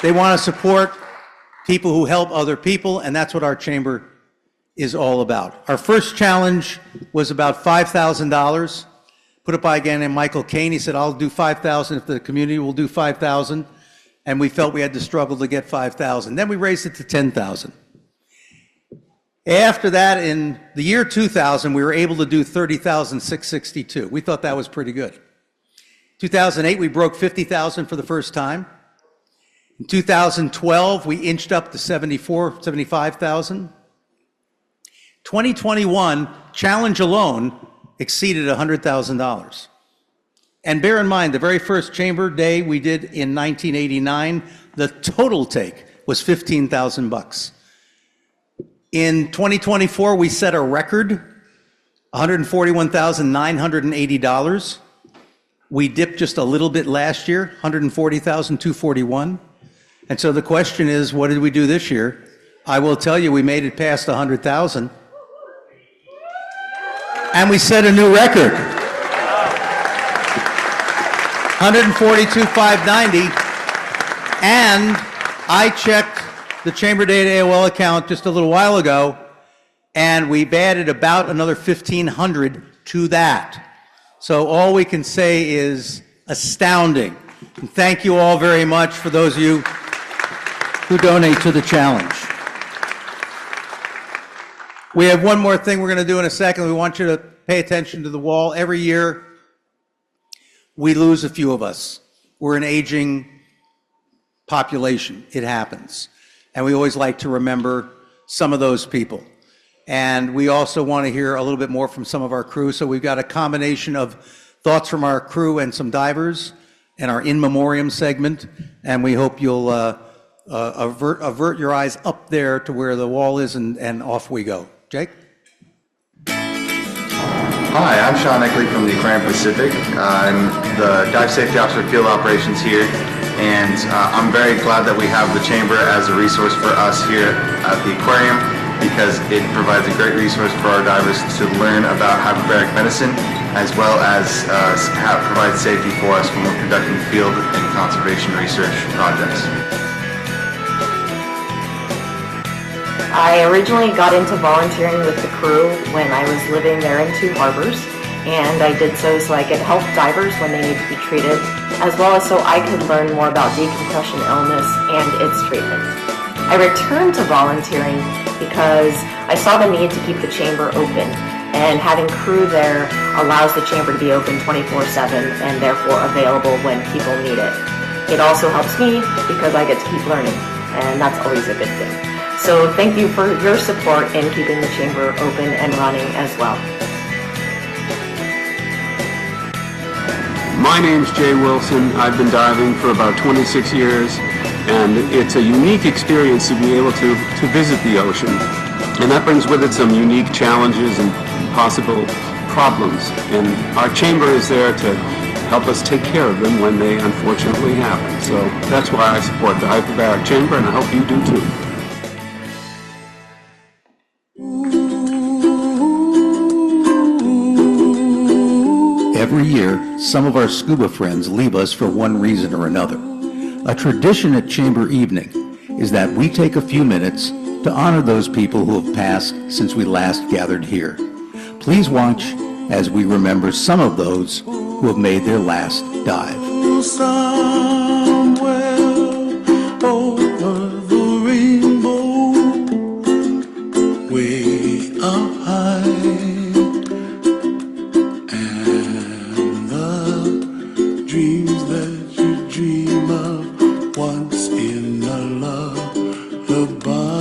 they want to support people who help other people, and that's what our chamber is all about. Our first challenge was about $5,000, put up by a guy named Michael Kane. He said, I'll do $5,000 if the community will do $5,000. And we felt we had to struggle to get $5,000. Then we raised it to $10,000. After that, in the year 2000, we were able to do $30,662. We thought that was pretty good. 2008, we broke $50,000 for the first time. In 2012, we inched up to $75,000. 2021, challenge alone exceeded $100,000. And bear in mind, the very first chamber day we did in 1989, the total take was $15,000. In 2024, we set a record, $141,980. We dipped just a little bit last year, $140,241. And so the question is, what did we do this year? I will tell you, we made it past $100,000. And we set a new record, $142,590. And I checked the Chamber Data AOL account just a little while ago, and we've added about another 1,500 to that. So all we can say is astounding. And thank you all very much for those of you who donate to the challenge. We have one more thing we're going to do in a second. We want you to pay attention to the wall. Every year, we lose a few of us. We're an aging population. It happens. And we always like to remember some of those people. And we also want to hear a little bit more from some of our crew. So we've got a combination of thoughts from our crew and some divers and our in memoriam segment. And we hope you'll avert your eyes up there to where the wall is, and off we go. Jake? Hi, I'm Sean Eckley from the Aquarium Pacific. I'm the Dive Safety Officer Field Operations here. And I'm very glad that we have the Chamber as a resource for us here at the aquarium, because it provides a great resource for our divers to learn about hyperbaric medicine, as well as provide safety for us when we're conducting field and conservation research projects. I originally got into volunteering with the crew when I was living there in Two Harbors, and I did so I could help divers when they need to be treated, as well as so I could learn more about decompression illness and its treatment. I returned to volunteering because I saw the need to keep the chamber open, and having crew there allows the chamber to be open 24/7 and therefore available when people need it. It also helps me because I get to keep learning, and that's always a good thing. So thank you for your support in keeping the chamber open and running as well. My name's Jay Wilson. I've been diving for about 26 years, and it's a unique experience to be able to visit the ocean. And that brings with it some unique challenges and possible problems. And our chamber is there to help us take care of them when they unfortunately happen. So that's why I support the Hyperbaric Chamber, and I hope you do too. Every year, some of our scuba friends leave us for one reason or another. A tradition at Chamber Evening is that we take a few minutes to honor those people who have passed since we last gathered here. Please watch as we remember some of those who have made their last dive. Somewhere over the rainbow, way up high, and the dreams that you dream of once in a lullaby.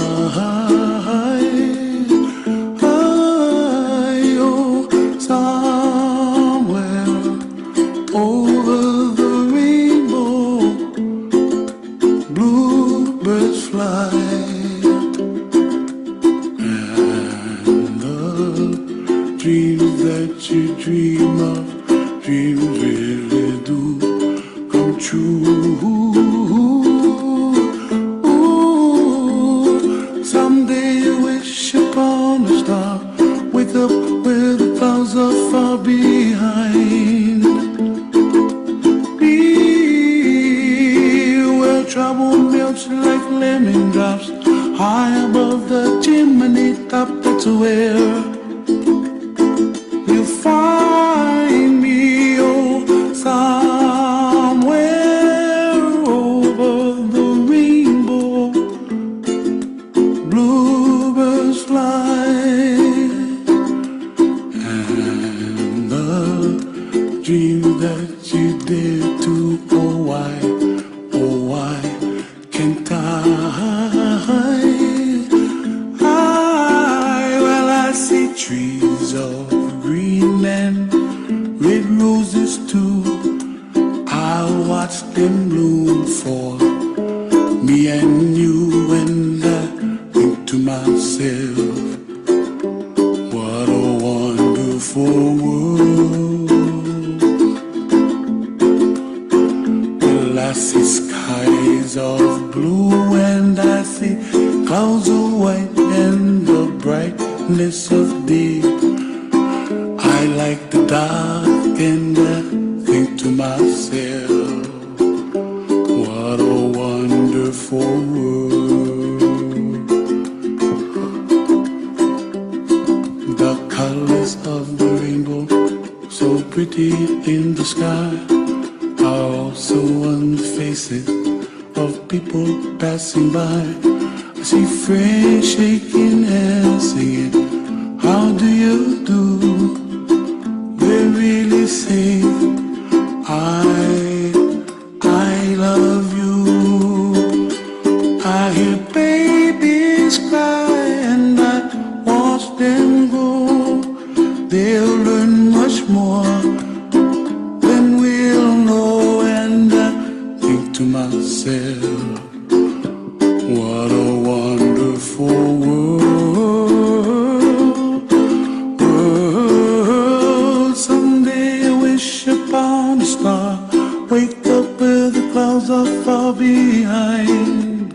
Dreams that you dream of, dreams really do come true. Ooh, someday you wish upon a star, wake up where the clouds are far behind. Be where trouble melts like lemon drops, high above the chimney top, that's where you find me, oh, somewhere over the rainbow. Bluebirds fly, and the dreams that you dare to, oh why can't I? Well, I see trees of green and red roses too. I'll watch them bloom for me and you, and I think to myself, what a wonderful world. Well, I see skies of blue and I see clouds of white and the brightness of day. I like the dark and I think to myself, what a wonderful world. The colors of the rainbow, so pretty in the sky, are also on the faces of people passing by. I see friends shaking hands singing, how do you do? They really say, I love you. I hear babies cry and I watch them grow. They'll learn much more than we'll know, and I think to myself, what a wonderful world. Someday I wish upon a star, wake up where the clouds are far behind.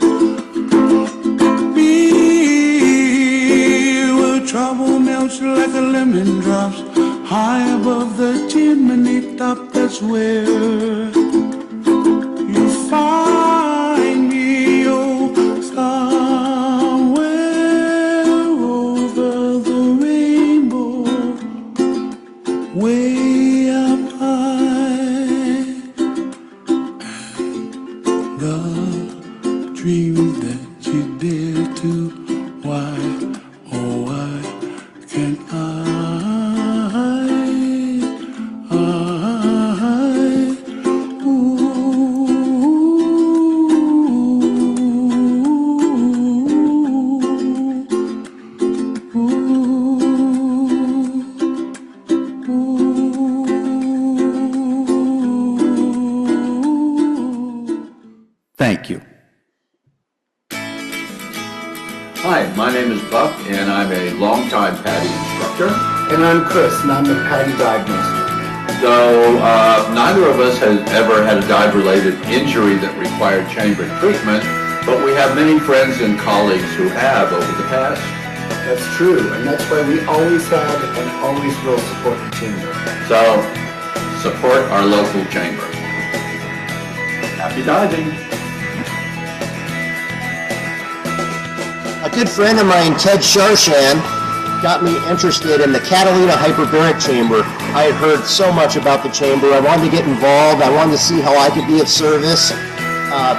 Be where trouble melts like a lemon drops, high above the chimney top, that's where you find me, oh, somewhere over the rainbow, way up high, and the dreams that you dare to, why, oh why can't I? Thank you. Hi, my name is Buck, and I'm a longtime PADI instructor. And I'm Chris, and I'm the PADI dive master. though neither of us has ever had a dive-related injury that required chamber treatment, but we have many friends and colleagues who have over the past. That's true, and that's why we always have and always will support the chamber. So, support our local chamber. Happy diving. A good friend of mine, Ted Sharshan, got me interested in the Catalina Hyperbaric Chamber. I had heard so much about the chamber. I wanted to get involved. I wanted to see how I could be of service,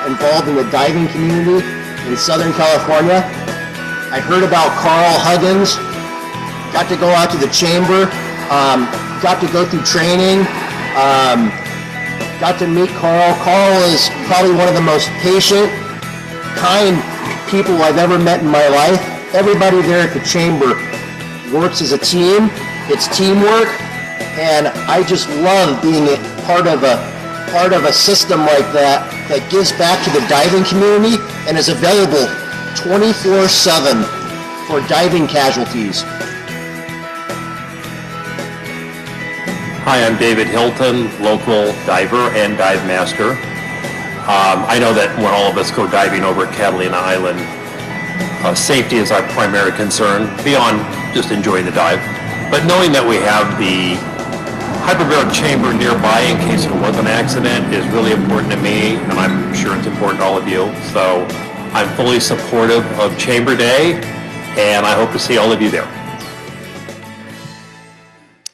involved in the diving community in Southern California. I heard about Carl Huggins, got to go out to the chamber, got to go through training, got to meet Carl. Carl is probably one of the most patient, kind people I've ever met in my life. Everybody there at the chamber works as a team. It's teamwork, and I just love being part of a system like that that gives back to the diving community and is available 24/7 for diving casualties. Hi, I'm David Hilton, local diver and dive master. I know that when all of us go diving over at Catalina Island, safety is our primary concern, beyond just enjoying the dive. But knowing that we have the hyperbaric chamber nearby in case there was an accident is really important to me, and I'm sure it's important to all of you. So I'm fully supportive of Chamber Day, and I hope to see all of you there.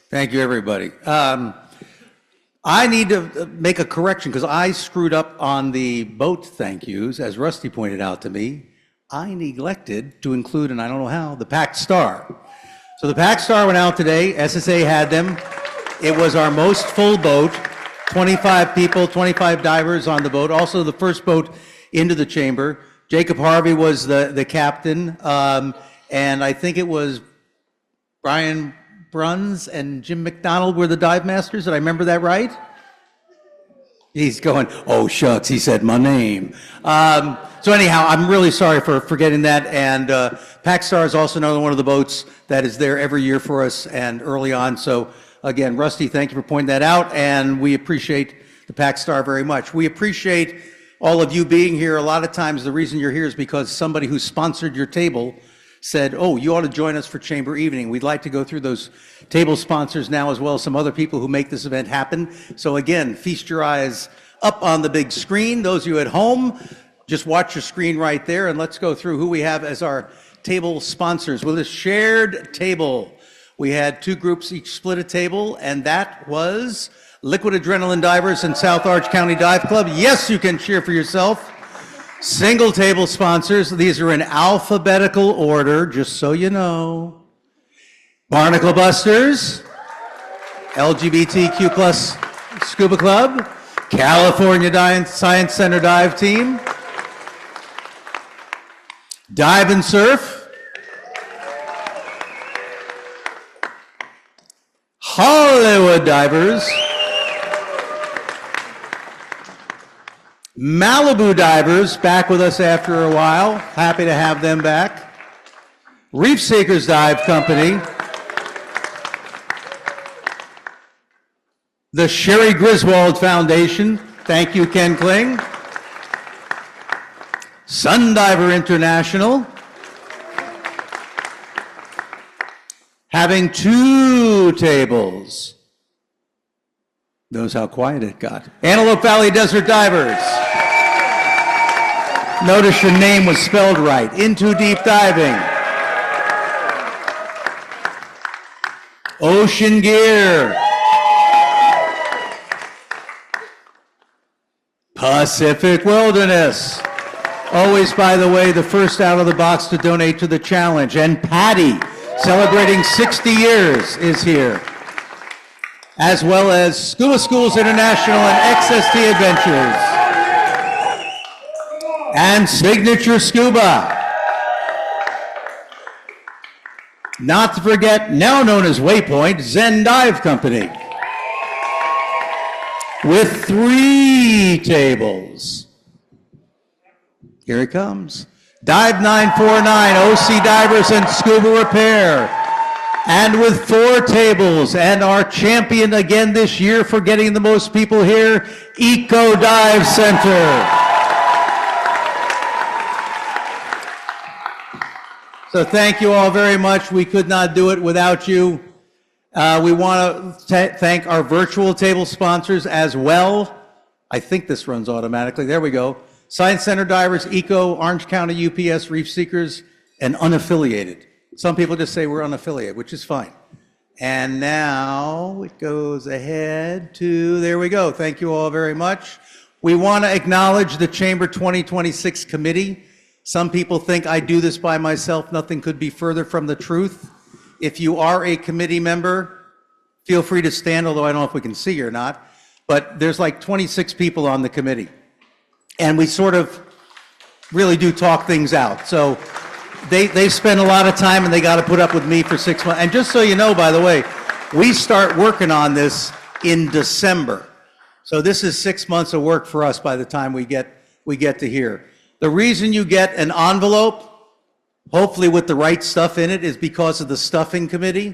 Thank you, everybody. I need to make a correction because I screwed up on the boat thank yous, as Rusty pointed out to me. I neglected to include, and I don't know how, the Packed Star. So the Packed Star went out today. SSA had them. It was our most full boat, 25 people, 25 divers on the boat. Also the first boat into the chamber. Jacob Harvey was the captain, and I think it was Brian Bruns and Jim McDonald were the dive masters. Did I remember that right? He's going, oh shucks, he said my name. So anyhow, I'm really sorry for forgetting that. And Pack Star is also another one of the boats that is there every year for us and early on. So again, Rusty, thank you for pointing that out. And we appreciate the Pack Star very much. We appreciate all of you being here. A lot of times the reason you're here is because somebody who sponsored your table said, oh, you ought to join us for Chamber Evening. We'd like to go through those table sponsors now, as well as some other people who make this event happen. So again, feast your eyes up on the big screen. Those of you at home, just watch your screen right there, and let's go through who we have as our table sponsors. With a shared table, we had two groups each split a table, and that was Liquid Adrenaline Divers and South Orange County Dive Club. Yes, you can cheer for yourself. Single table sponsors, these are in alphabetical order, just so you know. Barnacle Busters, LGBTQ plus Scuba Club, California Science Center Dive Team, Dive and Surf, Hollywood Divers, Malibu Divers, back with us after a while. Happy to have them back. Reef Seekers Dive Company. The Sherry Griswold Foundation. Thank you, Ken Kling. Sundiver International. Having two tables. Knows how quiet it got. Antelope Valley Desert Divers. Notice your name was spelled right. Into Deep Diving. Ocean Gear. Pacific Wilderness. Always, by the way, the first out of the box to donate to the challenge. And Patty, celebrating 60 years, is here. As well as Scuba Schools International and XST Adventures. And Signature Scuba. Not to forget, now known as Waypoint, Zen Dive Company. With 3 tables. Here it comes. Dive 949, OC Divers and Scuba Repair. And with 4 tables, and our champion again this year for getting the most people here, Eco Dive Center. So thank you all very much. We could not do it without you. We want to thank our virtual table sponsors as well. I think this runs automatically. There we go. Science Center Divers, Eco, Orange County UPS, Reef Seekers, and unaffiliated. Some people just say we're unaffiliated, which is fine. And now it goes ahead to, there we go. Thank you all very much. We want to acknowledge the Chamber 2026 Committee. Some people think I do this by myself. Nothing could be further from the truth. If you are a committee member, feel free to stand, although I don't know if we can see you or not. But there's like 26 people on the committee. And we sort of really do talk things out. So they spend a lot of time and they got to put up with me for 6 months. And just so you know, by the way, we start working on this in December. So this is 6 months of work for us by the time we get to here. The reason you get an envelope, hopefully with the right stuff in it, is because of the stuffing committee,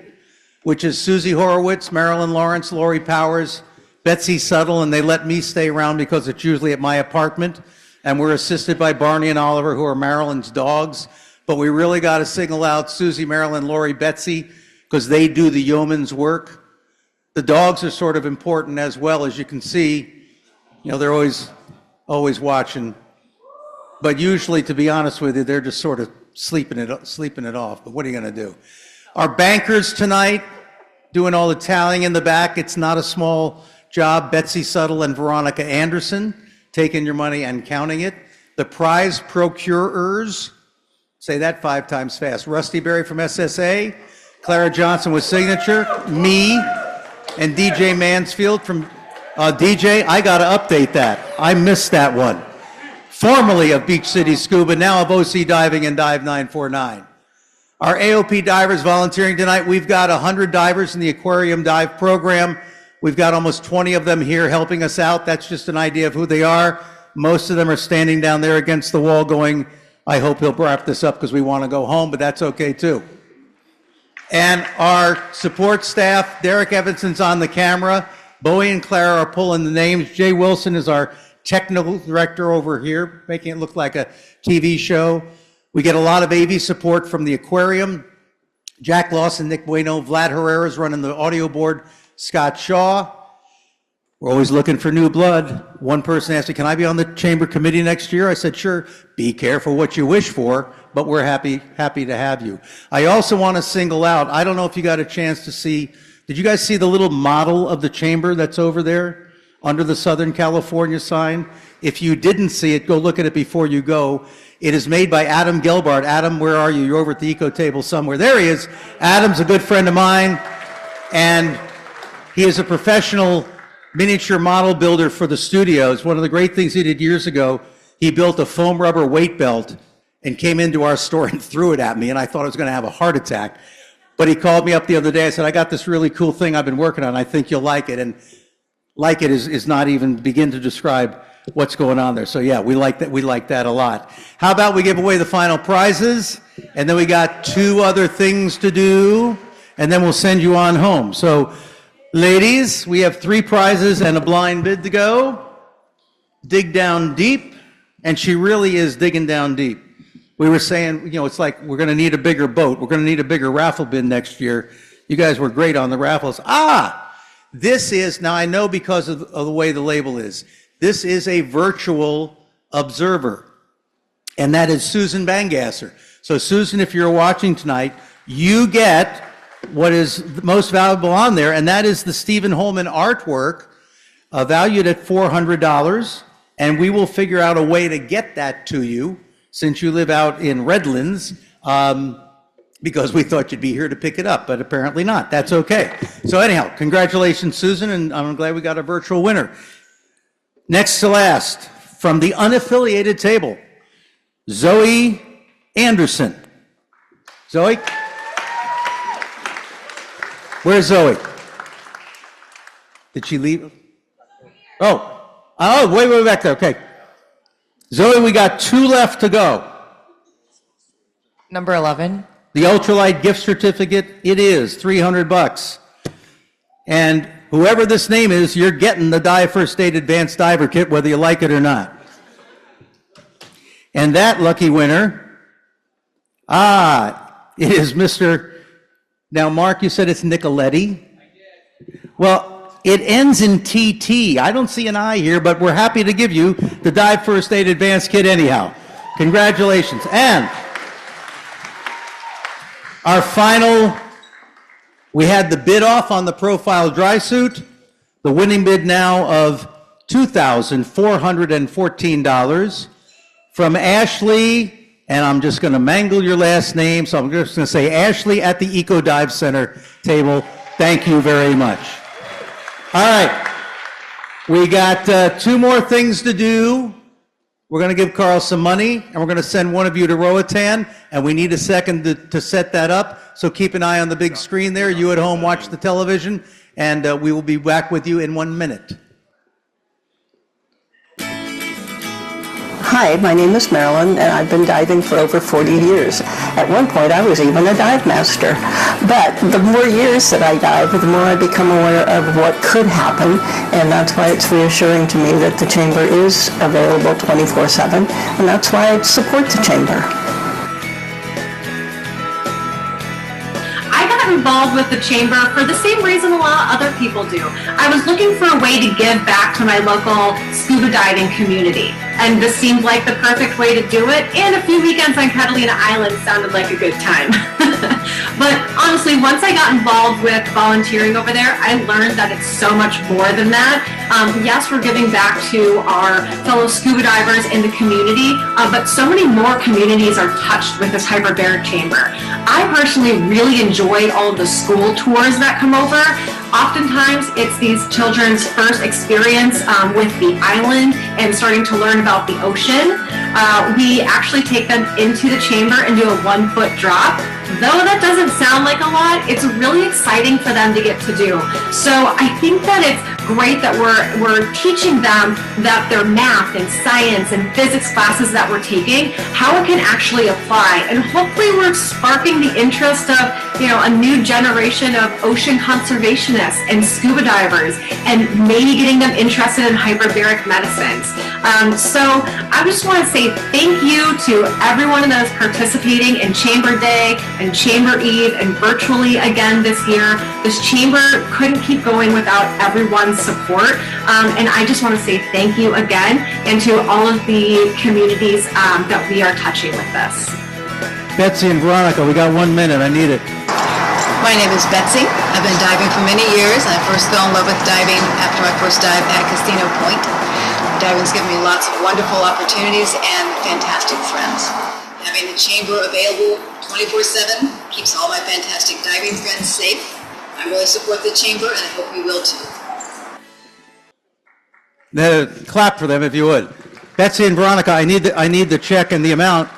which is Susie Horowitz, Marilyn Lawrence, Lori Powers, Betsy Suttle, and they let me stay around because it's usually at my apartment. And we're assisted by Barney and Oliver, who are Marilyn's dogs. But we really got to single out Susie, Marilyn, Lori, Betsy, because they do the yeoman's work. The dogs are sort of important as well. As you can see, you know, they're always watching. But usually, to be honest with you, they're just sort of sleeping it off. But what are you going to do? Our bankers tonight, doing all the tallying in the back. It's not a small job. Betsy Suttle and Veronica Anderson, taking your money and counting it. The prize procurers, say that 5 times fast. Rusty Berry from SSA, Clara Johnson with Signature, me, and DJ Mansfield from DJ. I got to update that. I missed that one. Formerly of Beach City Scuba, now of OC Diving and Dive 949. Our AOP divers volunteering tonight. We've got 100 divers in the aquarium dive program. We've got almost 20 of them here helping us out. That's just an idea of who they are. Most of them are standing down there against the wall going, I hope he'll wrap this up because we want to go home, but that's okay too. And our support staff, Derek Evanson's on the camera. Bowie and Clara are pulling the names. Jay Wilson is our technical director over here, making it look like a TV show. We get a lot of AV support from the aquarium. Jack Lawson, Nick Bueno, Vlad Herrera's running the audio board, Scott Shaw. We're always looking for new blood. One person asked me, can I be on the chamber committee next year? I said, sure. Be careful what you wish for, but we're happy to have you. I also want to single out, I don't know if you got a chance to see, did you guys see the little model of the chamber that's over there under the Southern California sign? If you didn't see it, go look at it before you go. It is made by Adam Gelbart. Adam, where are you? You're over at the Eco table somewhere. There he is. Adam's a good friend of mine, and he is a professional miniature model builder for the studios. One of the great things he did years ago, he built a foam rubber weight belt and came into our store and threw it at me, and I thought I was going to have a heart attack. But he called me up the other day. I said, I got this really cool thing I've been working on. I think you'll like it. And like it is not even begin to describe what's going on there. So yeah, we like that. We like that a lot. How about we give away the final prizes, and then we got 2 other things to do, and then we'll send you on home. So ladies, we have 3 prizes and a blind bid to go. Dig down deep, and she really is digging down deep. We were saying, you know, it's like we're going to need a bigger boat. We're going to need a bigger raffle bin next year. You guys were great on the raffles. This is, now I know because of the way the label is, this is a virtual observer, and that is Susan Bangasser. So Susan, if you're watching tonight, you get what is the most valuable on there, and that is the Stephen Holman artwork, valued at $400, and we will figure out a way to get that to you since you live out in Redlands, because we thought you'd be here to pick it up, but apparently not. That's okay. So anyhow, congratulations, Susan, and I'm glad we got a virtual winner. Next to last, from the unaffiliated table, Zoe Anderson. Zoe? Where's Zoe? Did she leave? Oh, way back there, okay. Zoe, we got 2 left to go. Number 11. The ultralight gift certificate, it is $300. And whoever this name is, you're getting the Dive First Aid Advanced Diver Kit, whether you like it or not. And that lucky winner, it is Mr. Now, Mark, you said it's Nicoletti. Well, it ends in TT. I don't see an I here, but we're happy to give you the Dive First Aid Advanced Kit anyhow. Congratulations. And our final, we had the bid off on the profile dry suit. The winning bid now of $2,414 from Ashley, and I'm just going to mangle your last name, so I'm just going to say Ashley at the Eco Dive Center table. Thank you very much. All right, we got 2 more things to do. We're going to give Carl some money, and we're going to send one of you to Roatan, and we need a second to set that up. So keep an eye on the big screen there. You at home watch the television, and we will be back with you in 1 minute. Hi, my name is Marilyn, and I've been diving for over 40 years. At one point, I was even a dive master. But the more years that I dive, the more I become aware of what could happen, and that's why it's reassuring to me that the chamber is available 24/7, and that's why I support the chamber. I got involved with the chamber for the same reason a lot of other people do. I was looking for a way to give back to my local scuba diving community, and this seemed like the perfect way to do it, and a few weekends on Catalina Island sounded like a good time. But honestly, once I got involved with volunteering over there, I learned that it's so much more than that. Yes, we're giving back to our fellow scuba divers in the community, but so many more communities are touched with this hyperbaric chamber. I personally really enjoyed all of the school tours that come over. Oftentimes, it's these children's first experience with the island and starting to learn about the ocean. We actually take them into the chamber and do a 1-foot drop. Though that doesn't sound like a lot, it's really exciting for them to get to do. So I think that it's great that we're teaching them that their math and science and physics classes that we're taking, how it can actually apply. And hopefully we're sparking the interest of, a new generation of ocean conservationists and scuba divers, and maybe getting them interested in hyperbaric medicines. So I just want to say thank you to everyone that is participating in Chamber Day and Chamber Eve and virtually again this year. This chamber couldn't keep going without everyone's support. And I just want to say thank you again, and to all of the communities that we are touching with this. Betsy and Veronica, we got 1 minute. I need it. My name is Betsy. I've been diving for many years. I first fell in love with diving after my first dive at Casino Point. Diving's given me lots of wonderful opportunities and fantastic friends. Having the chamber available 24/7 keeps all my fantastic diving friends safe. I really support the chamber, and I hope you will too. Clap for them if you would. Betsy and Veronica, I need the check and the amount.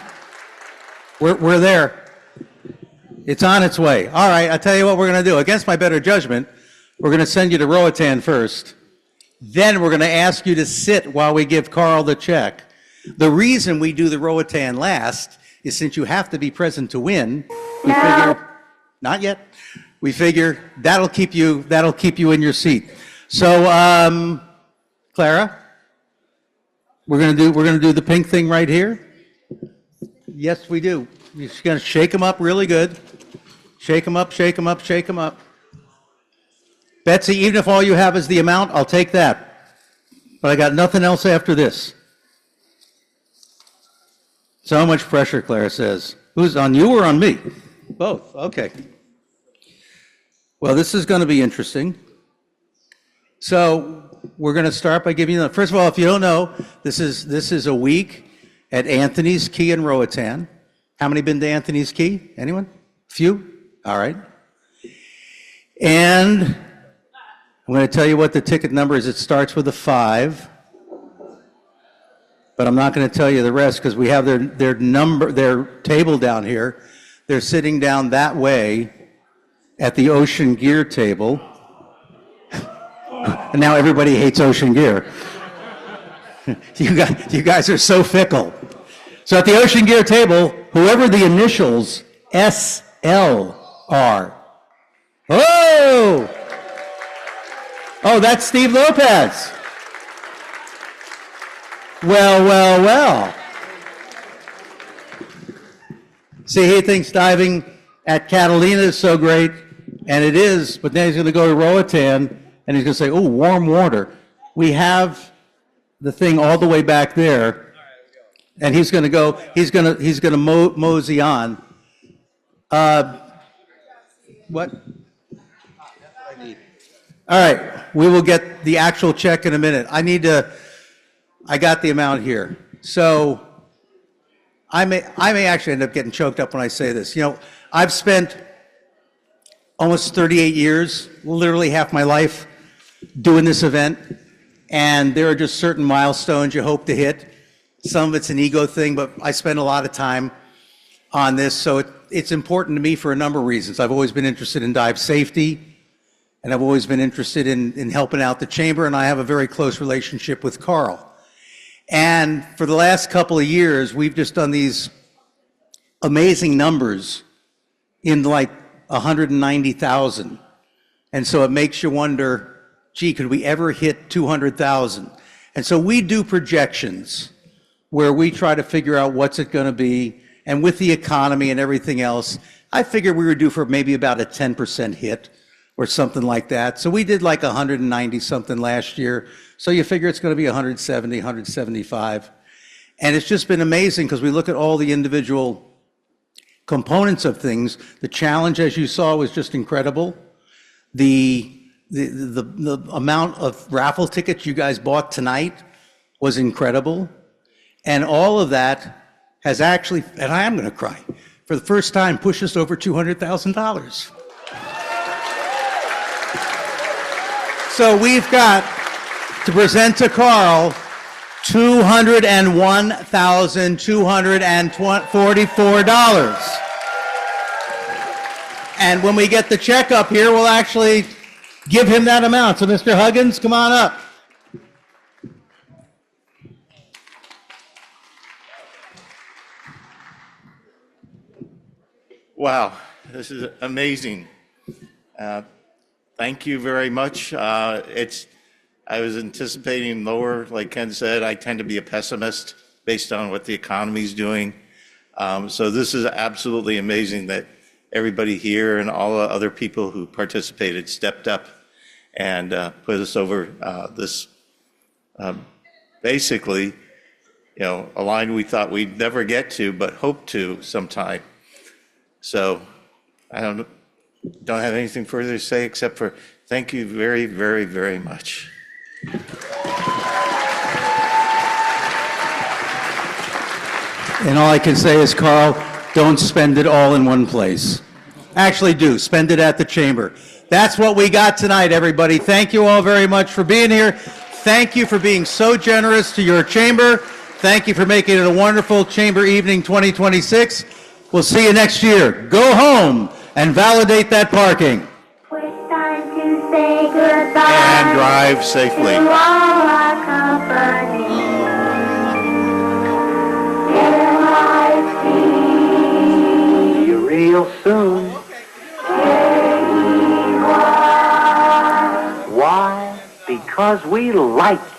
We're there. It's on its way. All right, I'll tell you what we're going to do. Against my better judgment, we're going to send you to Roatan first. Then we're going to ask you to sit while we give Carl the check. The reason we do the Roatan last is since you have to be present to win, we figure, not yet, we figure that'll keep you in your seat. So, Clara, we're going to do the pink thing right here. Yes, we do. You're just going to shake them up really good. Shake them up, shake them up, shake them up. Betsy, even if all you have is the amount, I'll take that. But I got nothing else after this. So much pressure, Clara says. Who's on you or on me? Both. Okay. Well, this is going to be interesting. So we're going to start by giving you, first of all, if you don't know, this is a week at Anthony's Key in Roatan. How many been to Anthony's Key? Anyone? Few? All right. And I'm going to tell you what the ticket number is. It starts with a 5. But I'm not going to tell you the rest because we have their table down here. They're sitting down that way at the Ocean Gear table. And now everybody hates Ocean Gear. You guys are so fickle. So at the Ocean Gear table, whoever the initials LR. Oh! Oh, that's Steve Lopez. Well, well, well. See, he thinks diving at Catalina is so great, and it is, but then he's going to go to Roatan, and he's going to say, oh, warm water. We have the thing all the way back there, and he's going to go, he's going to mosey on. What? All right, we will get the actual check in a minute. I got the amount here. So I may actually end up getting choked up when I say this. You know, I've spent almost 38 years, literally half my life, doing this event, and there are just certain milestones you hope to hit. Some of it's an ego thing, but I spend a lot of time on this, so it's important to me for a number of reasons. I've always been interested in dive safety, and I've always been interested in helping out the chamber, and I have a very close relationship with Carl. And for the last couple of years, we've just done these amazing numbers in like 190,000. And so it makes you wonder, gee, could we ever hit 200,000? And so we do projections where we try to figure out what's it going to be. And with the economy and everything else, I figured we were due for maybe about a 10% hit or something like that. So we did like 190 something last year. So you figure it's going to be 170, 175. And it's just been amazing because we look at all the individual components of things. The challenge, as you saw, was just incredible. The amount of raffle tickets you guys bought tonight was incredible. And all of that has actually, and I am going to cry, for the first time pushed us over $200,000. So we've got to present to Carl $201,244. And when we get the check up here, we'll actually give him that amount. So Mr. Huggins, come on up. Wow, this is amazing. Thank you very much. I was anticipating lower, like Ken said. I tend to be a pessimist based on what the economy's doing. So this is absolutely amazing that everybody here and all the other people who participated stepped up and put us over this, basically, you know, a line we thought we'd never get to, but hope to sometime. So I don't have anything further to say except for thank you very, very, very much. And all I can say is, Carl, don't spend it all in one place. Actually do, spend it at the chamber. That's what we got tonight, everybody. Thank you all very much for being here. Thank you for being so generous to your chamber. Thank you for making it a wonderful Chamber Evening 2026. We'll see you next year. Go home and validate that parking. And drive safely. See you real soon. Why? Because we like you.